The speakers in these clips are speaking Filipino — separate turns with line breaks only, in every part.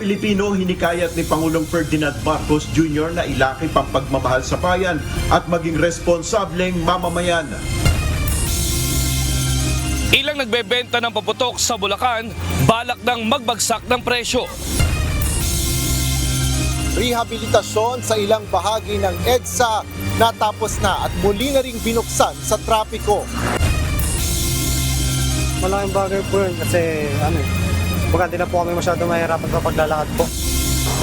Pilipino, hinikayat ni Pangulong Ferdinand Marcos Jr. na ilakip ang pagmamahal sa bayan at maging responsableng mamamayan.
Ilang nagbebenta ng paputok sa Bulacan, balak ng magbagsak ng presyo.
Rehabilitasyon sa ilang bahagi ng EDSA natapos na at muli na ring binuksan sa trapiko.
Malaking bagay po yun kasi baka di na po kami masyado mahirapan sa paglalakad po.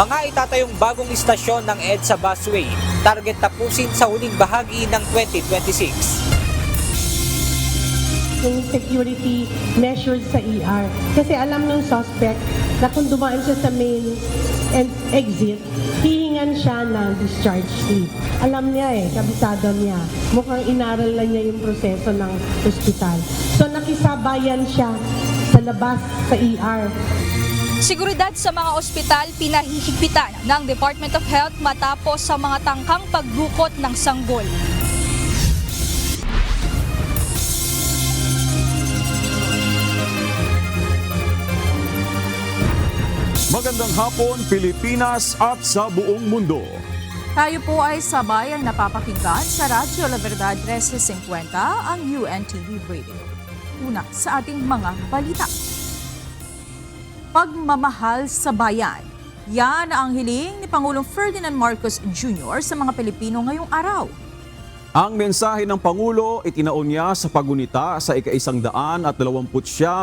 Mga itatayong bagong istasyon ng EDSA Busway, target tapusin sa huling bahagi ng 2026.
Yung security measures sa ER. Kasi alam ng suspect na kung dumaan siya sa main and exit, hihingan siya ng discharge slip. Alam niya kabisado niya. Mukhang inaral na niya yung proseso ng ospital. So nakisabayan siya sa labas sa ER.
Seguridad sa mga ospital pinahihigpitan ng Department of Health matapos sa mga tangkang pagdukot ng sanggol.
Magandang hapon, Pilipinas at sa buong mundo.
Tayo po ay sabay ang napapakinggan sa Radyo La Verdad 1350, ang UNTV Radio. Una sa ating mga balita. Pagmamahal sa bayan. Yan ang hiling ni Pangulong Ferdinand Marcos Jr. sa mga Pilipino ngayong araw.
Ang mensahe ng Pangulo itinaon niya sa paggunita sa ika-129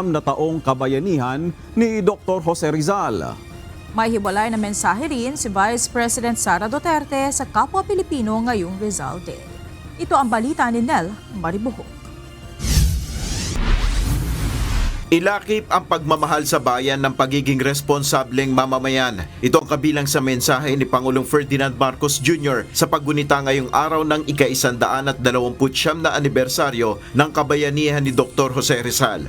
na taong kabayanihan ni Dr. Jose Rizal.
May hiwalay na mensahe rin si Vice President Sara Duterte sa kapwa Pilipino ngayong Rizal Day. Ito ang balita ni Nel Maribuhok.
Ilakip ang pagmamahal sa bayan ng pagiging responsableng mamamayan. Ito ang kabilang sa mensahe ni Pangulong Ferdinand Marcos Jr. sa paggunita ngayong araw ng ika-129 na anibersaryo ng kabayanihan ni Dr. Jose Rizal.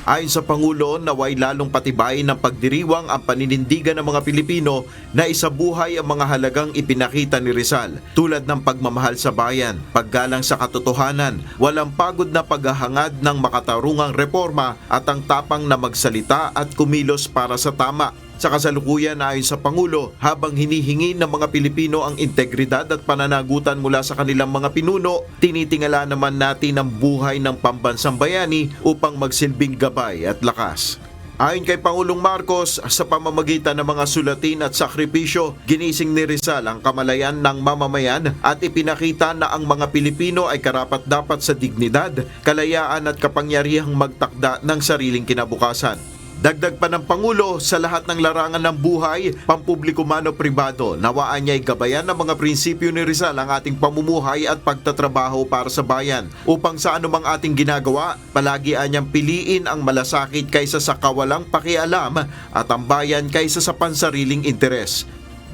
Ayon sa Pangulo, naway lalong patibayin ng pagdiriwang ang paninindigan ng mga Pilipino na isabuhay ang mga halagang ipinakita ni Rizal tulad ng pagmamahal sa bayan, paggalang sa katotohanan, walang pagod na paghahangad ng makatarungang reforma at ang tapang na magsalita at kumilos para sa tama. Sa kasalukuyan, ayon sa Pangulo, habang hinihingi ng mga Pilipino ang integridad at pananagutan mula sa kanilang mga pinuno, tinitingala naman natin ang buhay ng pambansang bayani upang magsilbing gabay at lakas. Ayon kay Pangulong Marcos, sa pamamagitan ng mga sulatin at sakripisyo, ginising ni Rizal ang kamalayan ng mamamayan at ipinakita na ang mga Pilipino ay karapat-dapat sa dignidad, kalayaan at kapangyarihang magtakda ng sariling kinabukasan. Dagdag pa ng Pangulo, sa lahat ng larangan ng buhay, pampubliko man o pribado, nawaan niya'y gabayan ng mga prinsipyo ni Rizal ang ating pamumuhay at pagtatrabaho para sa bayan. Upang sa anumang ating ginagawa, palagi anyang piliin ang malasakit kaysa sa kawalang pakialam at ang bayan kaysa sa pansariling interes.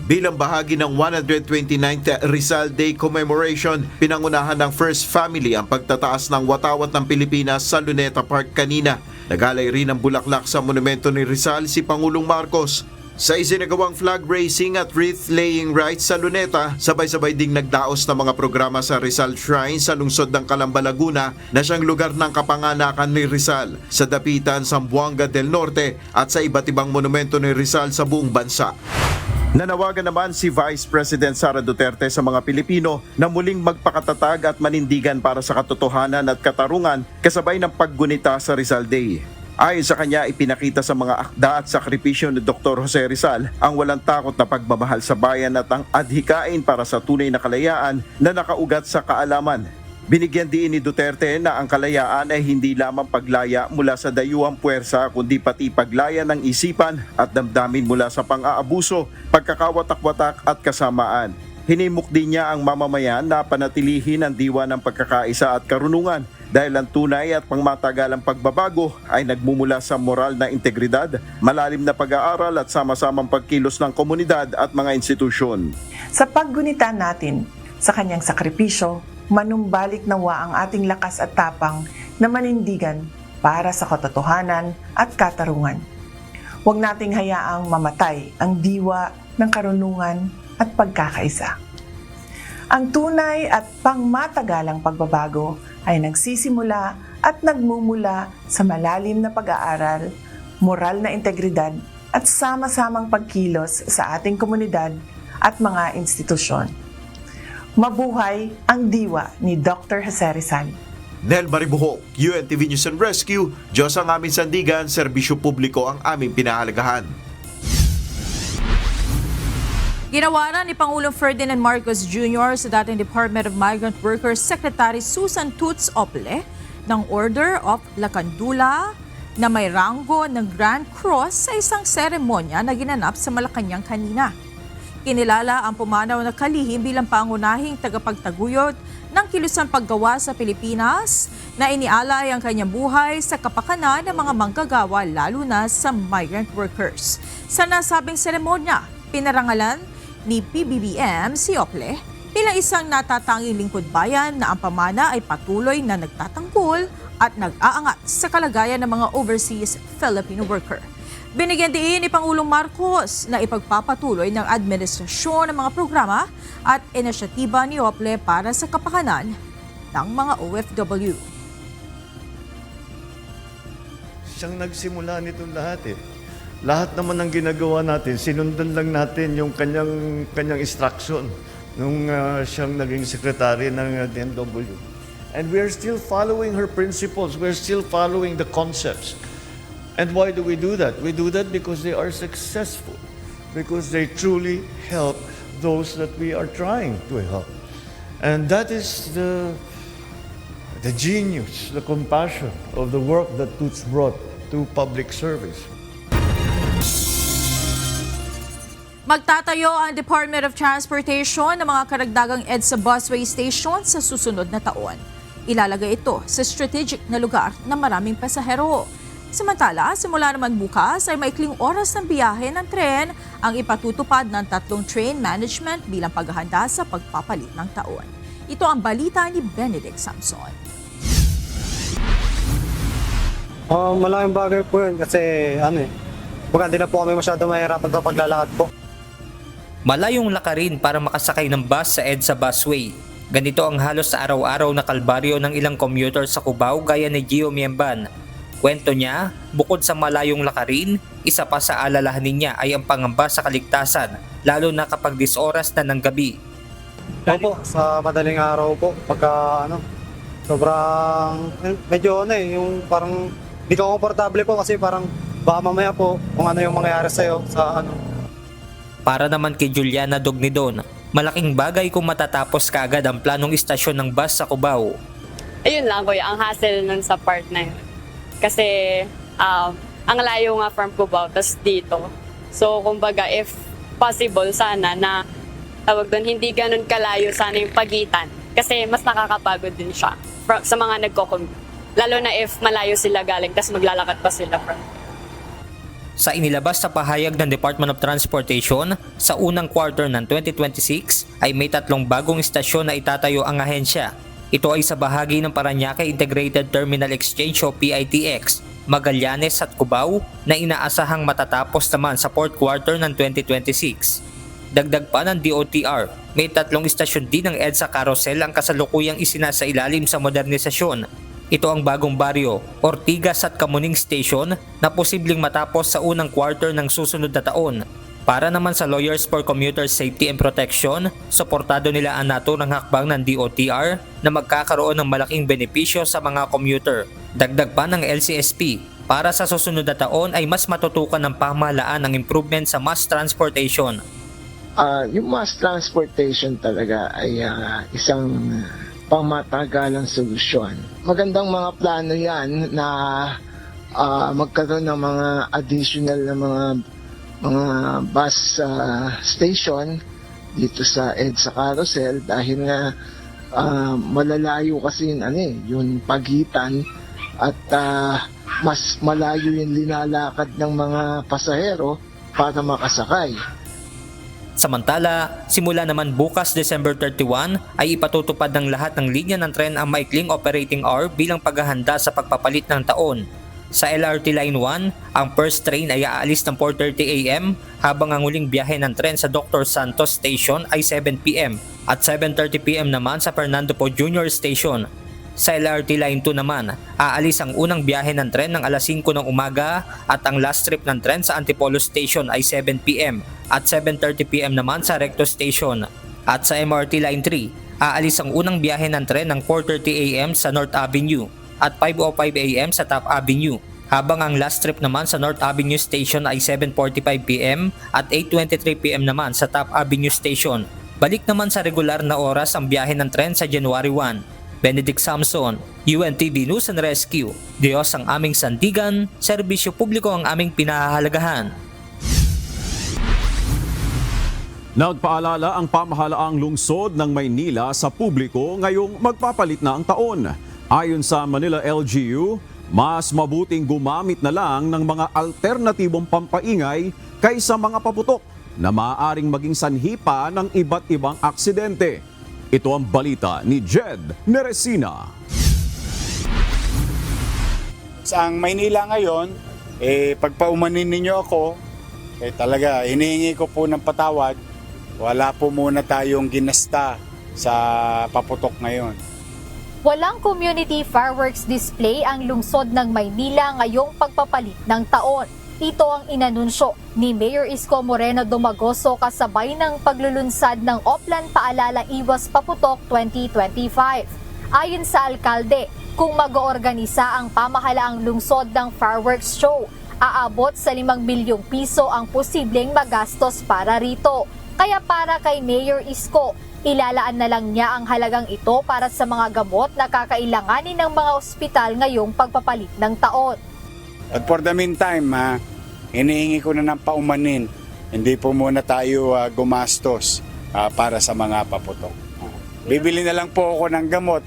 Bilang bahagi ng 129th Rizal Day Commemoration, pinangunahan ng First Family ang pagtataas ng watawat ng Pilipinas sa Luneta Park kanina. Nagalay rin ang bulaklak sa monumento ni Rizal si Pangulong Marcos. Sa isinagawang flag raising at wreath-laying rites sa Luneta, sabay-sabay ding nagdaos ng mga programa sa Rizal Shrine sa lungsod ng Calamba, Laguna na siyang lugar ng kapanganakan ni Rizal, sa Dapitan, Zamboanga del Norte at sa iba't ibang monumento ni Rizal sa buong bansa. Nanawagan naman si Vice President Sara Duterte sa mga Pilipino na muling magpakatatag at manindigan para sa katotohanan at katarungan kasabay ng paggunita sa Rizal Day. Ayon sa kanya, ipinakita sa mga akda at sakripisyo ni Dr. Jose Rizal ang walang takot na pagmamahal sa bayan at ang adhikain para sa tunay na kalayaan na nakaugat sa kaalaman. Binigyan din ni Duterte na ang kalayaan ay hindi lamang paglaya mula sa dayuhang puwersa kundi pati paglaya ng isipan at damdamin mula sa pang-aabuso, pagkakawatak-watak at kasamaan. Hinimok din niya ang mamamayan na panatilihin ang diwa ng pagkakaisa at karunungan dahil ang tunay at pangmatagalang pagbabago ay nagmumula sa moral na integridad, malalim na pag-aaral at sama-samang pagkilos ng komunidad at mga institusyon.
Sa paggunita natin sa kanyang sakripisyo, manumbalik nawa ang ating lakas at tapang na manindigan para sa katotohanan at katarungan. Huwag nating hayaang mamatay ang diwa ng karunungan at pagkakaisa. Ang tunay at pangmatagalang pagbabago ay nagsisimula at nagmumula sa malalim na pag-aaral, moral na integridad at sama-samang pagkilos sa ating komunidad at mga institusyon. Mabuhay ang diwa ni Dr. Jose Rizal.
Nel Maribuhok, UNTV News and Rescue, Diyos ang aming sandigan, serbisyo publiko ang aming pinahalagahan.
Ginawa ni Pangulong Ferdinand Marcos Jr. sa dating Department of Migrant Workers Secretary Susan Toots Ople ng Order of Lacandula na may ranggo ng Grand Cross sa isang seremonya na ginanap sa Malacanang kanina. Kinilala ang pumanaw na kalihim bilang pangunahing tagapagtaguyod ng kilusang paggawa sa Pilipinas na inialay ang kanyang buhay sa kapakanan ng mga manggagawa lalo na sa migrant workers. Sa nasabing seremonya, pinarangalan ni PBBM si Ople bilang isang natatanging lingkod bayan na ang pamana ay patuloy na nagtatanggol at nag-aangat sa kalagayan ng mga overseas Filipino worker. Binigyan din ni Pangulong Marcos na ipagpapatuloy ng administrasyon ng mga programa at inisyatiba ni Ople para sa kapakanan ng mga OFW.
Siyang nagsimula nitong lahat eh. Lahat naman ng ginagawa natin, sinundan lang natin yung kanyang instruction nung siyang naging sekretary ng DMW. And we are still following her principles. We're still following the concepts. And why do we do that? We do that because they are successful, because they truly help those that we are trying to help. And that is the genius, the compassion of the work that Toots brought to public service.
Magtatayo ang Department of Transportation ng mga karagdagang EDSA busway station sa susunod na taon. Ilalagay ito sa strategic na lugar na maraming pasahero. Samantala, simula naman bukas ay maikling oras ng biyahe ng tren ang ipatutupad ng 3 train management bilang paghahanda sa pagpapalit ng taon. Ito ang balita ni Benedict Samson.
Malaking bagay po yun kasi baka hindi na po kami masyado mahirapan sa paglalakad po.
Malayong lakarin para makasakay ng bus sa EDSA busway. Ganito ang halos sa araw-araw na kalbaryo ng ilang commuter sa Cubao gaya ni Gio Miemban. Kwento niya, bukod sa malayong lakarin, isa pa sa alalahanin niya ay ang pangamba sa kaligtasan, lalo na kapag 10 oras na ng gabi.
Opo, sa madaling araw po, pagka sobrang medyo yung parang di ka komportable po kasi parang baka mamaya po kung ano yung mangyayari sa'yo sa
Para naman kay Juliana Dognidon, malaking bagay kung matatapos kaagad ang planong istasyon ng bus sa Cubao.
Ayun lang kuya, ang hassle nun sa part na yun. Kasi ang layo nga from Cubao, tas dito. So kumbaga if possible sana na tawag doon, hindi ganun kalayo sana yung pagitan. Kasi mas nakakapagod din siya sa mga nagko-commute. Lalo na if malayo sila galing, tas maglalakad pa sila from.
Sa inilabas sa pahayag ng Department of Transportation, sa unang quarter ng 2026 ay may 3 bagong istasyon na itatayo ang ahensya. Ito ay sa bahagi ng Parañaque Integrated Terminal Exchange o PITX, Magallanes at Cubao na inaasahang matatapos naman sa 4th quarter ng 2026. Dagdag pa ng DOTR, may 3 istasyon din ng EDSA Carousel ang kasalukuyang isinasailalim sa modernisasyon. Ito ang bagong baryo, Ortigas at Kamuning Station na posibleng matapos sa unang quarter ng susunod na taon. Para naman sa Lawyers for Commuter Safety and Protection, suportado nila ang naturang hakbang ng DOTR na magkakaroon ng malaking benepisyo sa mga commuter. Dagdag pa ng LCSP, para sa susunod na taon ay mas matutukan ng pamahalaan ang improvement sa mass transportation.
Yung mass transportation talaga ay isang pangmatagalang solusyon. Magandang mga plano yan na magkaroon ng mga additional na mga bus station dito sa EDSA Carousel dahil nga malalayo kasi yung pagitan at mas malayo yung linalakad ng mga pasahero para makasakay.
Samantala, simula naman bukas December 31 ay ipatutupad ng lahat ng linya ng tren ang maikling operating hour bilang paghahanda sa pagpapalit ng taon. Sa LRT Line 1, ang first train ay aalis ng 4:30 AM habang ang huling biyahe ng tren sa Dr. Santos Station ay 7 PM at 7:30 PM naman sa Fernando Po Jr. Station. Sa LRT Line 2 naman, aalis ang unang biyahe ng tren ng alas 5 ng umaga at ang last trip ng tren sa Antipolo Station ay 7 p.m. at 7:30 p.m. naman sa Recto Station. At sa MRT Line 3, aalis ang unang biyahe ng tren ng 4:30 a.m. sa North Avenue at 5:05 a.m. sa Top Avenue. Habang ang last trip naman sa North Avenue Station ay 7:45 p.m. at 8:23 p.m. naman sa Top Avenue Station. Balik naman sa regular na oras ang biyahe ng tren sa January 1. Benedict Samson, UNTV News and Rescue. Diyos ang aming sandigan, serbisyo publiko ang aming pinahahalagahan.
Nagpaalala ang pamahalaang lungsod ng Maynila sa publiko ngayong magpapalit na ang taon. Ayon sa Manila LGU, mas mabuting gumamit na lang ng mga alternatibong pampaingay kaysa mga paputok na maaaring maging sanhi pa ng iba't ibang aksidente. Ito ang balita ni Jed Neresina.
Sa Maynila ngayon, pagpaumanin ninyo ako, talaga hinihingi ko po ng patawad. Wala po muna tayong ginasta sa paputok ngayon.
Walang community fireworks display ang lungsod ng Maynila ngayong pagpapalit ng taon. Ito ang inanunsyo ni Mayor Isko Moreno Dumagoso kasabay ng paglulunsad ng Oplan Paalala Iwas Paputok 2025. Ayon sa alkalde, kung mag-oorganisa ang pamahalaang lungsod ng fireworks show, aabot sa 5 bilyong piso ang posibleng magastos para rito. Kaya para kay Mayor Isko, ilalaan na lang niya ang halagang ito para sa mga gamot na kakailanganin ng mga ospital ngayong pagpapalit ng taon.
At for the meantime, hinihingi ko na ng paumanin. Hindi po muna tayo gumastos para sa mga paputok. Bibili na lang po ako ng gamot.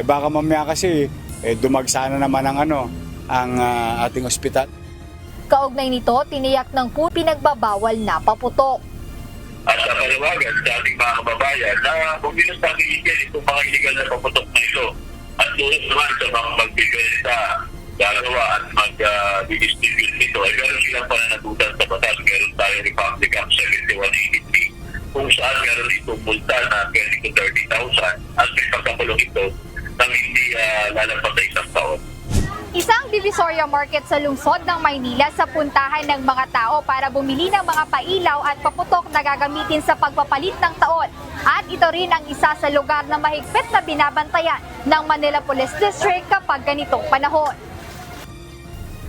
Baka mamaya kasi dumagsa na naman ang ating ospital.
Kaugnay nito, tiniyak ng pinagbabawal na paputok.
At sa paliwagan sa ating mga kababayan na kung dinastabilitin itong mga illegal na paputok na ito at doon naman sa mga magbigay sa gagawa at mag-distribute nito ay meron silang pananagutan sa batas. Meron tayo Republic Act 7183 kung saan meron itong multa na 20,000 to 30,000 at may pagkakulong ito nang hindi lalampas sa isang taon.
Isang divisoria market sa lungsod ng Maynila sa puntahan ng mga tao para bumili ng mga pailaw at paputok na gagamitin sa pagpapalit ng taon. At ito rin ang isa sa lugar na mahigpit na binabantayan ng Manila Police District kapag ganitong panahon.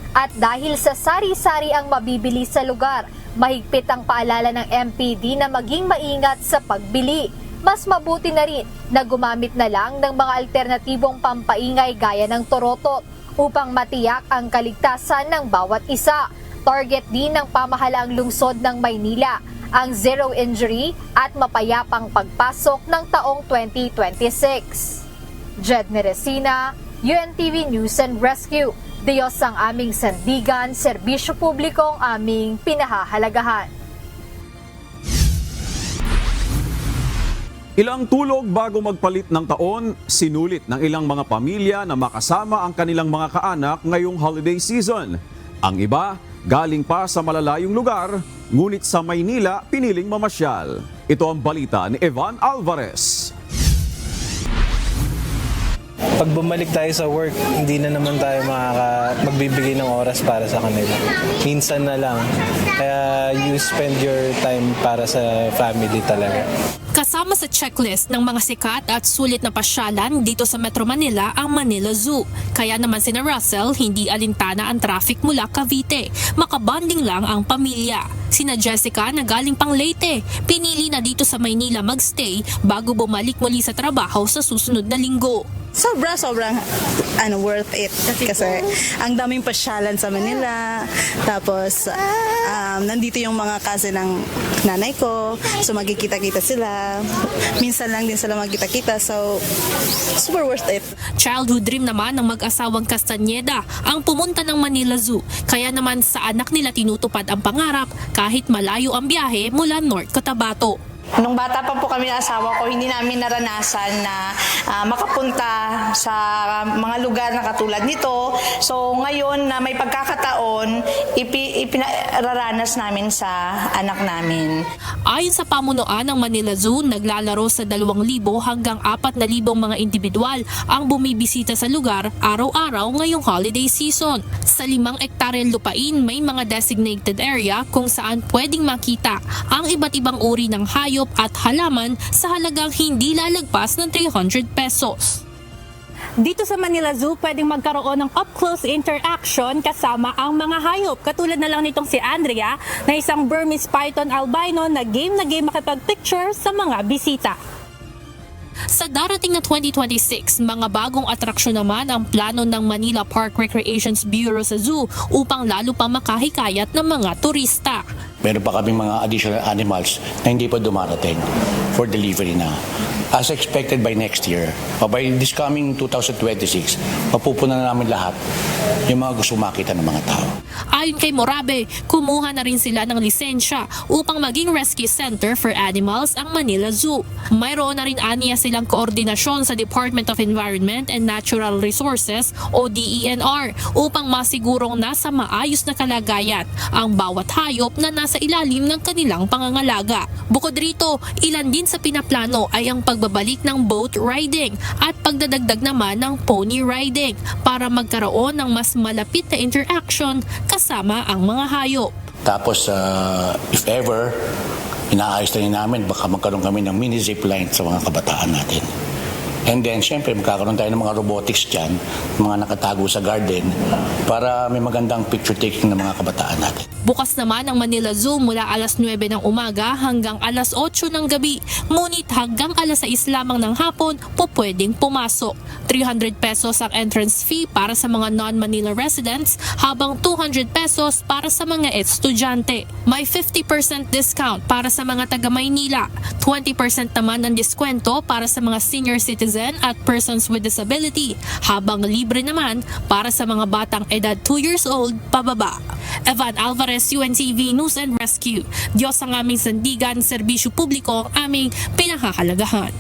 At dahil sa sari-sari ang mabibili sa lugar, mahigpit ang paalala ng MPD na maging maingat sa pagbili. Mas mabuti na rin na gumamit na lang ng mga alternatibong pampaingay gaya ng torotot upang matiyak ang kaligtasan ng bawat isa. Target din ng pamahalaang lungsod ng Maynila ang zero injury at mapayapang pagpasok ng taong 2026. Jed Neresina, UNTV News and Rescue. Diyos ang aming sandigan, serbisyo publiko ang aming pinahahalagahan.
Ilang tulog bago magpalit ng taon, sinulit ng ilang mga pamilya na makasama ang kanilang mga kaanak ngayong holiday season. Ang iba, galing pa sa malalayong lugar, ngunit sa Maynila piniling mamasyal. Ito ang balita ni Evan Alvarez.
Pag bumalik tayo sa work, hindi na naman tayo magbibigay ng oras para sa kanila. Minsan na lang. Kaya you spend your time para sa family talaga.
Kasama sa checklist ng mga sikat at sulit na pasyalan dito sa Metro Manila ang Manila Zoo. Kaya naman sina Russell, hindi alintana ang traffic mula Cavite. Makabanding lang ang pamilya. Sina Jessica na galing pang Leyte, pinili na dito sa Maynila magstay bago bumalik muli sa trabaho sa susunod na linggo.
Sobrang worth it kasi ang daming pasyalan sa Manila, tapos nandito yung mga cousin ng nanay ko, so magkikita-kita sila, minsan lang din sila magkita-kita, so super worth it.
Childhood dream naman ng mag-asawang Castañeda ang pumunta ng Manila Zoo, kaya naman sa anak nila tinutupad ang pangarap kahit malayo ang biyahe mula North Cotabato.
Nung bata pa po kami ng asawa ko, hindi namin naranasan na makapunta sa mga lugar na katulad nito. So ngayon na may pagkakataon, ipinararanas namin sa anak namin.
Ayon sa pamunuan ng Manila Zoo, naglalaro sa 2,000 hanggang 4,000 mga individual ang bumibisita sa lugar araw-araw ngayong holiday season. Sa 5 ektaryang lupain, may mga designated area kung saan pwedeng makita ang iba't ibang uri ng hayop at halaman sa halagang hindi lalagpas ng 300 pesos.
Dito sa Manila Zoo, pwedeng magkaroon ng up-close interaction kasama ang mga hayop. Katulad na lang nitong si Andrea na isang Burmese Python albino na game makipag-picture sa mga bisita.
Sa darating na 2026, mga bagong atraksyon naman ang plano ng Manila Park Recreations Bureau sa zoo upang lalo pa makahikayat ng mga turista.
Meron pa kaming mga additional animals na hindi pa dumarating for delivery na. As expected by next year, by this coming 2026, mapupunan na namin lahat yung mga gusto makita ng mga tao.
Ayon kay Morabe, kumuha na rin sila ng lisensya upang maging rescue center for animals ang Manila Zoo. Mayroon na rin aniya silang koordinasyon sa Department of Environment and Natural Resources o DENR upang masigurong nasa maayos na kalagayan ang bawat hayop na nasa ilalim ng kanilang pangangalaga. Bukod rito, ilan din sa pinaplano ay ang pagbabalik ng boat riding at pagdadagdag naman ng pony riding para magkaroon ng mas malapit na interaction kasama ang mga hayop.
Tapos, if ever, inaayos na rin namin, baka magkaroon kami ng mini zipline sa mga kabataan natin. And then, syempre, magkakaroon tayo ng mga robotics dyan, mga nakatago sa garden, para may magandang picture taking ng mga kabataan natin.
Bukas naman ang Manila Zoo mula alas 9 ng umaga hanggang alas 8 ng gabi, ngunit hanggang alas 6 lamang ng hapon po pwedeng pumasok. 300 pesos ang entrance fee para sa mga non-Manila residents, habang 200 pesos para sa mga estudyante. May 50% discount para sa mga taga-Maynila, 20% naman ang diskwento para sa mga senior citizens at persons with disability, habang libre naman para sa mga batang edad 2 years old pababa. Evan Alvarez, UNTV News and Rescue. Diyos ang aming sandigan, serbisyo publiko ang aming pinakahalagahan.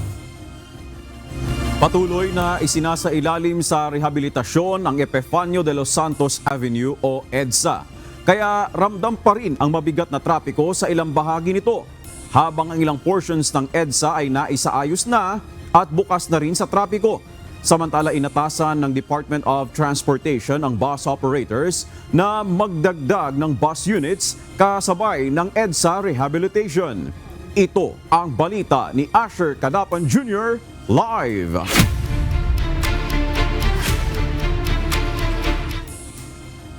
Patuloy na isinasailalim sa rehabilitasyon ang Epifanio de los Santos Avenue o EDSA. Kaya ramdam pa rin ang mabigat na trapiko sa ilang bahagi nito, habang ang ilang portions ng EDSA ay naisaayos na at bukas na rin sa trapiko. Samantala, inatasan ng Department of Transportation ang bus operators na magdagdag ng bus units kasabay ng EDSA rehabilitation. Ito ang balita ni Asher Cadapan Jr. live.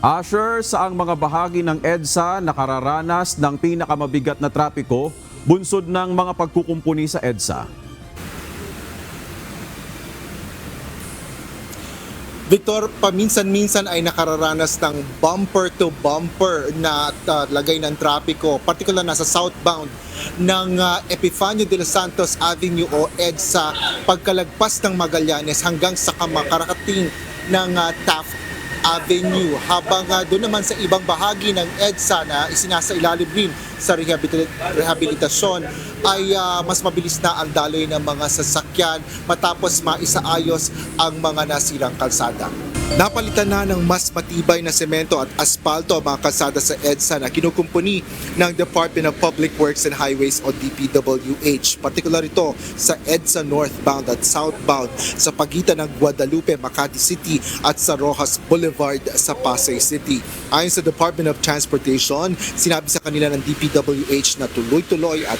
Asher, saang mga bahagi ng EDSA nakararanas ng pinakamabigat na trapiko bunsod ng mga pagkukumpuni sa EDSA?
Victor, paminsan-minsan ay nakararanas ng bumper-to-bumper na lagay ng trapiko, particular na sa southbound ng Epifanio de los Santos Avenue o EDSA, pagkalagpas ng Magallanes hanggang sa kamakarating ng Taft Avenue. Habang doon naman sa ibang bahagi ng EDSA na isinasailalim rin sa rehabilitasyon ay mas mabilis na ang daloy ng mga sasakyan matapos maisaayos ang mga nasirang kalsada. Napalitan na ng mas matibay na semento at asfalto ang mga kalsada sa EDSA na kinukumpuni ng Department of Public Works and Highways o DPWH. Partikular ito sa EDSA northbound at southbound sa pagitan ng Guadalupe, Makati City at sa Rojas Boulevard sa Pasay City. Ayon sa Department of Transportation, sinabi sa kanila ng DPWH na tuloy-tuloy at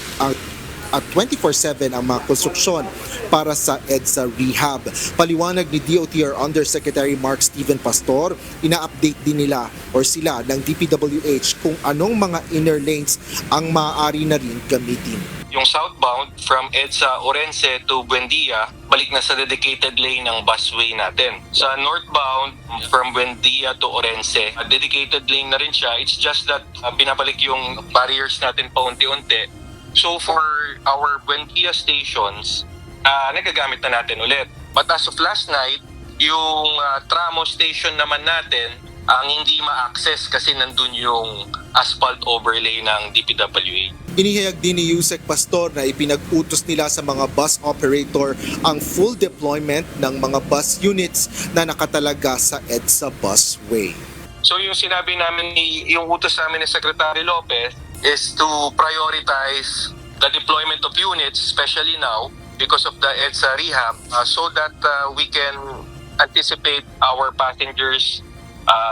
24/7 ang mga konstruksyon para sa EDSA rehab. Paliwanag ni DOTR Undersecretary Mark Steven Pastor, ina-update din nila or sila ng DPWH kung anong mga inner lanes ang maaari na rin gamitin.
Yung southbound from EDSA Orense to Buendia, balik na sa dedicated lane ng busway natin. Sa northbound from Buendia to Orense, dedicated lane na rin siya. It's just that pinabalik yung barriers natin paunti-unti. So for our Buendia stations, nagagamit na natin ulit. But as of last night, yung Tramo station naman natin, ang hindi ma-access kasi nandun yung asphalt overlay ng DPWH.
Inihayag din ni Yusek Pastor na ipinag-utos nila sa mga bus operator ang full deployment ng mga bus units na nakatalaga sa EDSA busway.
So yung sinabi namin, yung utos namin ni Secretary Lopez is to prioritize the deployment of units, especially now because of the EDSA rehab, so that we can anticipate our passengers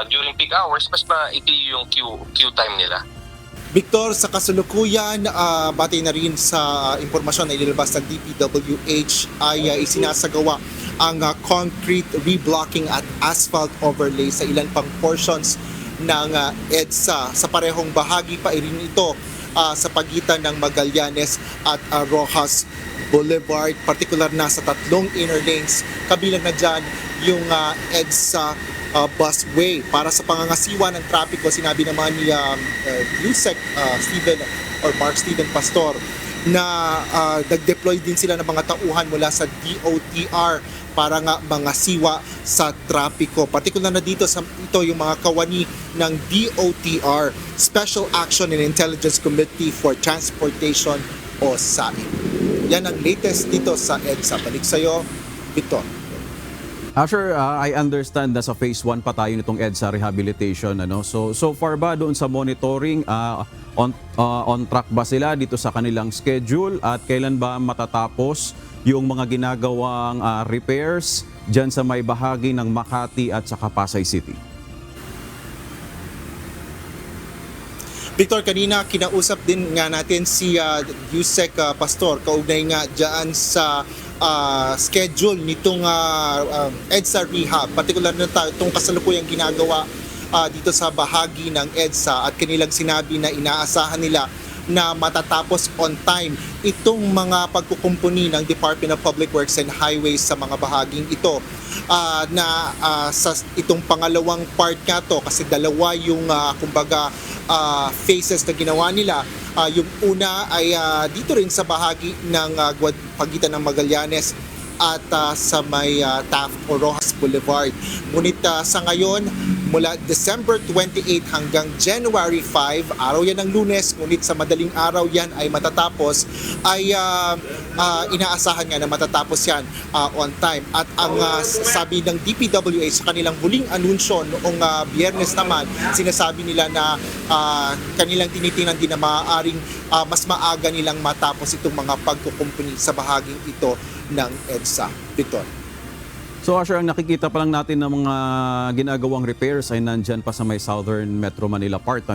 during peak hours, mas maikli yung queue time nila.
Victor, sa kasalukuyan, batay na rin sa impormasyon na inilabas ng DPWH ay isinasagawa ang concrete reblocking at asphalt overlay sa ilan pang portions ng EDSA. Sa parehong bahagi pa rin ito sa pagitan ng Magallanes at Rojas Boulevard, particular na sa tatlong inner lanes, kabilang na dyan yung EDSA busway. Para sa pangangasiwa ng trapiko, sinabi naman ni Yusek Mark Steven Pastor na nag-deploy din sila ng mga tauhan mula sa DOTR para nga mga siwa sa trapiko. Partikular na dito sa ito yung mga kawani ng DOTR, Special Action and Intelligence Committee for Transportation o SAIC. Yan ang latest dito sa EDSA. Balik sa'yo, Victor.
Sure, I understand na sa phase 1 pa tayo nitong EDSA rehabilitation. So far ba doon sa monitoring, on track ba sila dito sa kanilang schedule at kailan ba matatapos yung mga ginagawang repairs dyan sa may bahagi ng Makati at saka Pasay City?
Victor, kanina kinausap din nga natin si Yusek Pastor kaugnay nga dyan sa schedule nitong EDSA rehab, particular na itong kasalukuyang ginagawa dito sa bahagi ng EDSA, at kanilang sinabi na inaasahan nila na matatapos on time itong mga pagkukumpuni ng Department of Public Works and Highways sa mga bahaging ito. Sa itong pangalawang part nga to, kasi dalawa yung phases na ginawa nila. Yung una ay dito rin sa bahagi ng pagitan ng Magallanes at sa may Taft o Rojas Boulevard. Ngunit sa ngayon, mula December 28 hanggang January 5, araw yan ng Lunes, ngunit sa madaling araw yan ay matatapos, ay inaasahan nga na matatapos yan on time. At ang sabi ng DPWH sa kanilang huling anunsyo noong Biyernes naman, sinasabi nila na kanilang tinitingnan din na maaaring mas maaga nilang matapos itong mga pagkukumpuni sa bahaging ito ng EDSA. Victor.
So Asher, ang nakikita pa lang natin ng mga ginagawang repairs ay nandyan pa sa may Southern Metro Manila part.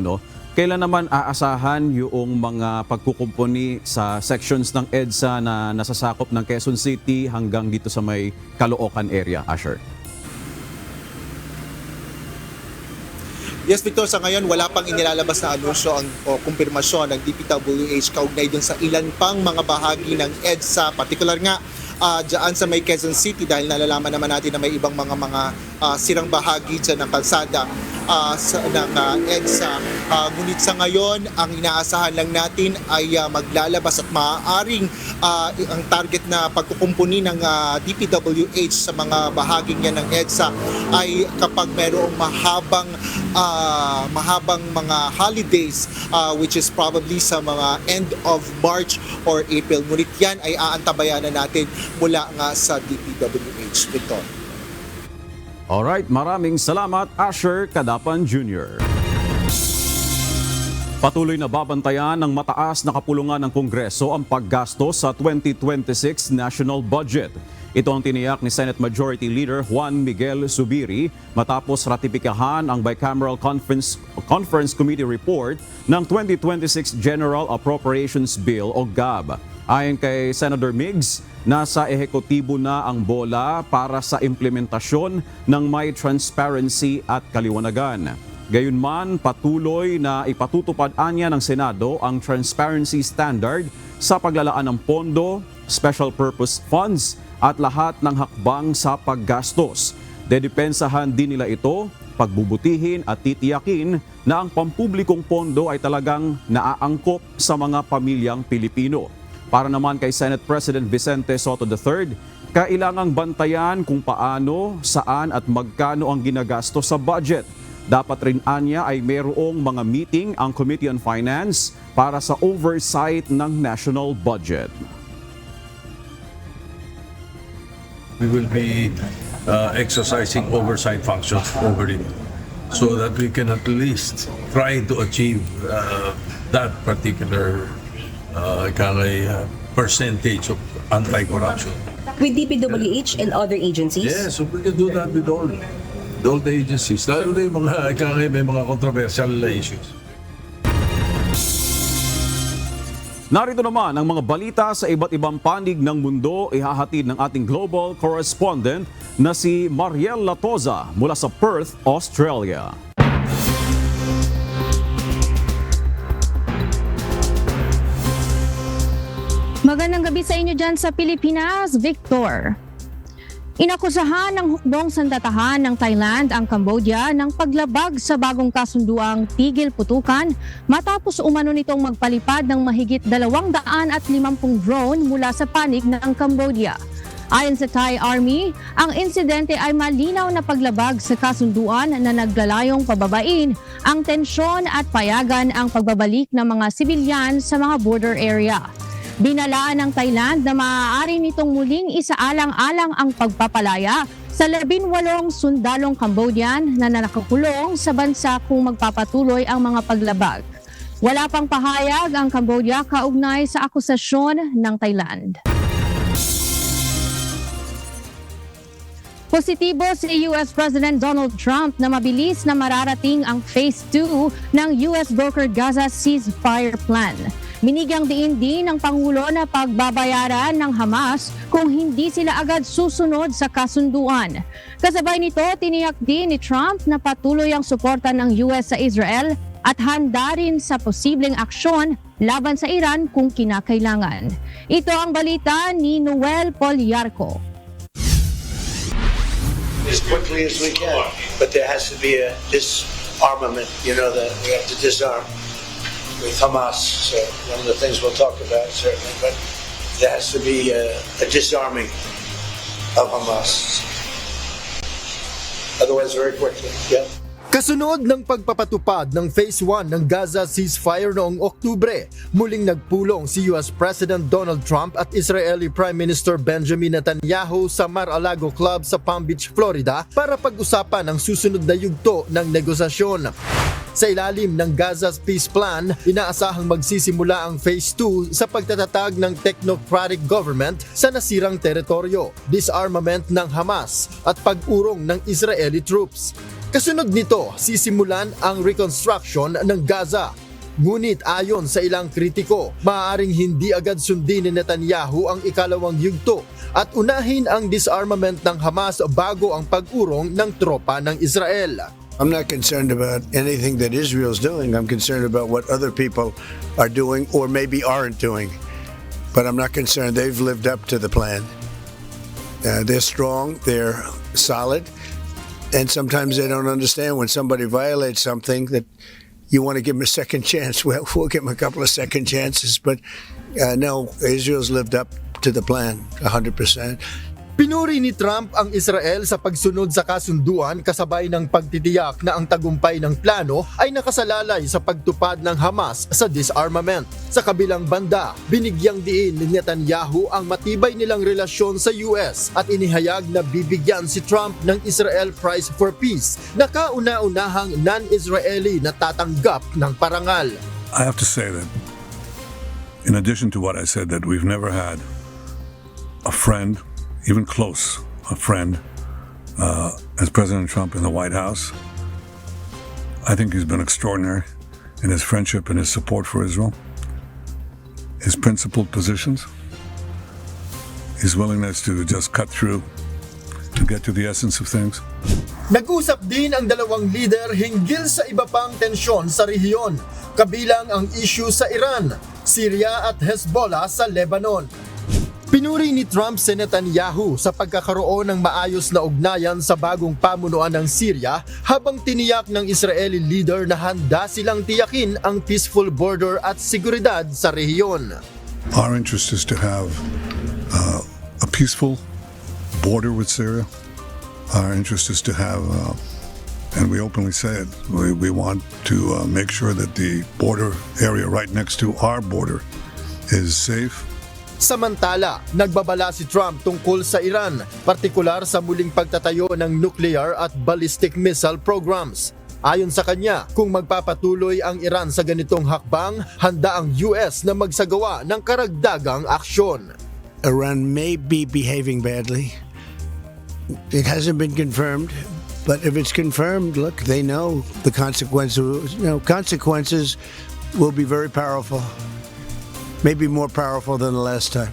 Kailan naman aasahan yung mga pagkukumpuni sa sections ng EDSA na nasasakop ng Quezon City hanggang dito sa may Caloocan area, Asher?
Yes, Victor, sa ngayon wala pang inilalabas na anunsyo o kumpirmasyon ng DPWH kaugnay dun sa ilan pang mga bahagi ng EDSA, particular nga dyan sa may Quezon City, dahil nalalaman naman natin na may ibang mga sirang bahagi dyan ng kalsada ng EDSA. Ngunit sa ngayon, ang inaasahan lang natin ay maglalabas at maaaring ang target na pagkukumpuni ng DPWH sa mga bahaging yan ng EDSA ay kapag mayroong mahabang mga holidays, which is probably sa mga end of March or April. Ngunit yan ay aantabayan na natin mula nga sa DPWH. Victor.
Alright, maraming salamat, Asher Cadapan Jr. Patuloy na babantayan ng mataas na kapulungan ng Kongreso ang paggastos sa 2026 national budget. Ito ang tiniyak ni Senate Majority Leader Juan Miguel Zubiri matapos ratipikahan ang Bicameral Conference Committee report ng 2026 General Appropriations Bill o GAB. Ayon kay Senator Migs, nasa ehekutibo na ang bola para sa implementasyon ng may transparency at kaliwanagan. Gayunman, patuloy na ipatutupad anya ng Senado ang transparency standard sa paglalaan ng pondo, special purpose funds at lahat ng hakbang sa paggastos. Dedepensahan din nila ito, pagbubutihin at titiyakin na ang pampublikong pondo ay talagang naaangkop sa mga pamilyang Pilipino. Para naman kay Senate President Vicente Sotto III, kailangang bantayan kung paano, saan at magkano ang ginagastos sa budget Dapat rin anya ay mayroong mga meeting ang Committee on Finance para sa oversight ng national budget.
We will be exercising oversight functions over it so that we can at least try to achieve that particular percentage of anti-corruption.
With DPWH and other agencies?
Yes, so we can do that with all the agencies. Lalo na yung may mga controversial issues.
Narito naman ang mga balita sa iba't ibang panig ng mundo, ihahatid ng ating global correspondent na si Mariel Latoza mula sa Perth, Australia.
Magandang gabi sa inyo dyan sa Pilipinas, Victor. Inakusahan ng hukbong sandatahan ng Thailand ang Cambodia ng paglabag sa bagong kasunduang tigil putukan matapos umano nitong magpalipad ng mahigit 250 drone mula sa panig ng Cambodia. Ayon sa Thai Army, ang insidente ay malinaw na paglabag sa kasunduan na naglalayong pababain ang tensyon at payagan ang pagbabalik ng mga sibilyan sa mga border area. Binalaan ng Thailand na maaari nitong muling isaalang-alang ang pagpapalaya sa 18 sundalong Cambodian na nakakulong sa bansa kung magpapatuloy ang mga paglabag. Wala pang pahayag ang Cambodia kaugnay sa akusasyon ng Thailand. Positibo si US President Donald Trump na mabilis na mararating ang Phase 2 ng US-brokered Gaza ceasefire plan. Binigyang diin din ng Pangulo na pagbabayaran ng Hamas kung hindi sila agad susunod sa kasunduan. Kasabay nito, tiniyak din ni Trump na patuloy ang suporta ng US sa Israel at handa rin sa posibleng aksyon laban sa Iran kung kinakailangan. Ito ang balita ni Noel Poliarco.
As quickly as we can, but there has to be a disarmament, that we have to disarm with Hamas. So one of the things we'll talk about certainly, but there has to be a disarming of Hamas. Otherwise, very quickly, yeah.
Kasunod ng pagpapatupad ng Phase 1 ng Gaza ceasefire noong Oktubre, muling nagpulong si US President Donald Trump at Israeli Prime Minister Benjamin Netanyahu sa Mar-a-Lago Club sa Palm Beach, Florida para pag-usapan ang susunod na yugto ng negosasyon. Sa ilalim ng Gaza's Peace Plan, inaasahang magsisimula ang Phase 2 sa pagtatatag ng technocratic government sa nasirang teritoryo, disarmament ng Hamas at pag-urong ng Israeli troops. Kasunod nito, sisimulan ang reconstruction ng Gaza. Ngunit ayon sa ilang kritiko, maaaring hindi agad sundin ni Netanyahu ang ikalawang yugto at unahin ang disarmament ng Hamas bago ang pag-urong ng tropa ng Israel.
I'm not concerned about anything that Israel's doing. I'm concerned about what other people are doing or maybe aren't doing. But I'm not concerned. They've lived up to the plan. They're strong, they're solid, and sometimes they don't understand when somebody violates something that you want to give them a second chance. Well, we'll give them a couple of second chances, but no, Israel's lived up to the plan 100%.
Pinuri ni Trump ang Israel sa pagsunod sa kasunduan kasabay ng pagtitiyak na ang tagumpay ng plano ay nakasalalay sa pagtupad ng Hamas sa disarmament. Sa kabilang banda, binigyang diin ni Netanyahu ang matibay nilang relasyon sa US at inihayag na bibigyan si Trump ng Israel Prize for Peace na kauna-unahang non-Israeli na tatanggap ng parangal.
I have to say that in addition to what I said, that we've never had a friend, even close, a friend, as President Trump in the White House. I think he's been extraordinary in his friendship and his support for Israel, his principled positions, his willingness to just cut through and get to the essence of things.
Nag-usap din ang dalawang leader hinggil sa iba pang tensyon sa rehiyon, kabilang ang issue sa Iran, Syria at Hezbollah sa Lebanon. Pinuri ni Trump si Netanyahu sa pagkakaroon ng maayos na ugnayan sa bagong pamunuan ng Syria habang tiniyak ng Israeli leader na handa silang tiyakin ang peaceful border at seguridad sa rehiyon.
Our interest is to have a peaceful border with Syria. Our interest is to have And we openly said we want to make sure that the border area right next to our border is safe.
Samantala, nagbabala si Trump tungkol sa Iran, partikular sa muling pagtatayo ng nuclear at ballistic missile programs. Ayon sa kanya, kung magpapatuloy ang Iran sa ganitong hakbang, handa ang US na magsagawa ng karagdagang aksyon.
Iran may be behaving badly. It hasn't been confirmed, but if it's confirmed, look, they know the consequences. Consequences will be very powerful. Maybe more powerful than the last time.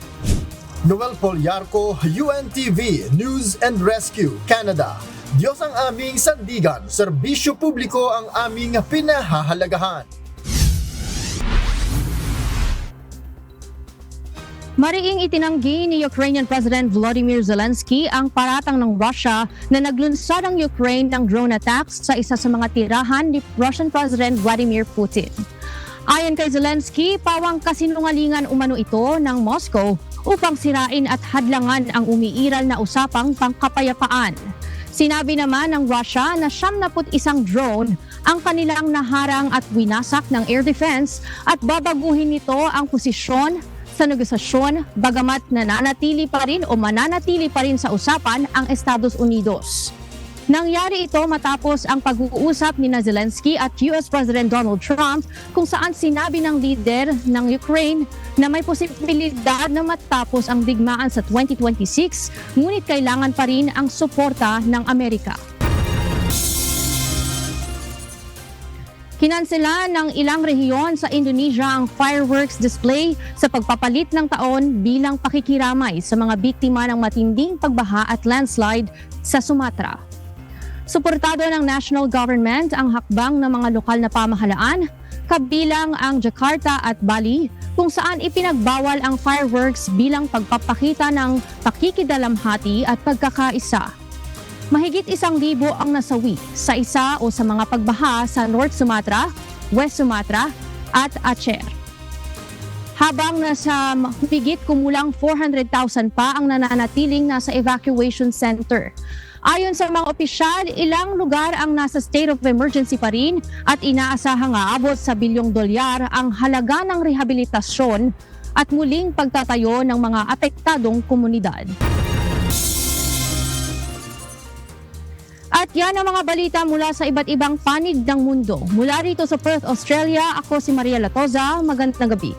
Noel Poliarco, UNTV, News and Rescue, Canada. Diyos ang aming sandigan, serbisyo publiko ang aming pinahahalagahan.
Mariing itinanggi ni Ukrainian President Volodymyr Zelensky ang paratang ng Russia na naglunsad ang Ukraine ng drone attacks sa isa sa mga tirahan ni Russian President Vladimir Putin. Ayon kay Zelensky, pawang kasinungalingan umano ito ng Moscow upang sirain at hadlangan ang umiiral na usapang pangkapayapaan. Sinabi naman ng Russia na 71 drone ang kanilang naharang at winasak ng air defense at babaguhin nito ang posisyon sa negosasyon bagamat mananatili pa rin sa usapan ang Estados Unidos. Nangyari ito matapos ang pag-uusap ni Zelensky at US President Donald Trump kung saan sinabi ng leader ng Ukraine na may posibilidad na matapos ang digmaan sa 2026 ngunit kailangan pa rin ang suporta ng Amerika. Kinansela ng ilang rehiyon sa Indonesia ang fireworks display sa pagpapalit ng taon bilang pakikiramay sa mga biktima ng matinding pagbaha at landslide sa Sumatra. Suportado ng national government ang hakbang ng mga lokal na pamahalaan, kabilang ang Jakarta at Bali, kung saan ipinagbawal ang fireworks bilang pagpapakita ng pakikidalamhati at pagkakaisa. Mahigit 1,000 ang nasawi sa isa o sa mga pagbaha sa North Sumatra, West Sumatra at Aceh. Habang nasa higit kumulang 400,000 pa ang nananatiling nasa evacuation center. Ayon sa mga opisyal, ilang lugar ang nasa state of emergency pa rin at inaasahang aabot sa $1 bilyong ang halaga ng rehabilitasyon at muling pagtatayo ng mga apektadong komunidad. At yan ang mga balita mula sa iba't ibang panig ng mundo. Mula rito sa Perth, Australia, ako si Maria Latoza. Magandang gabi.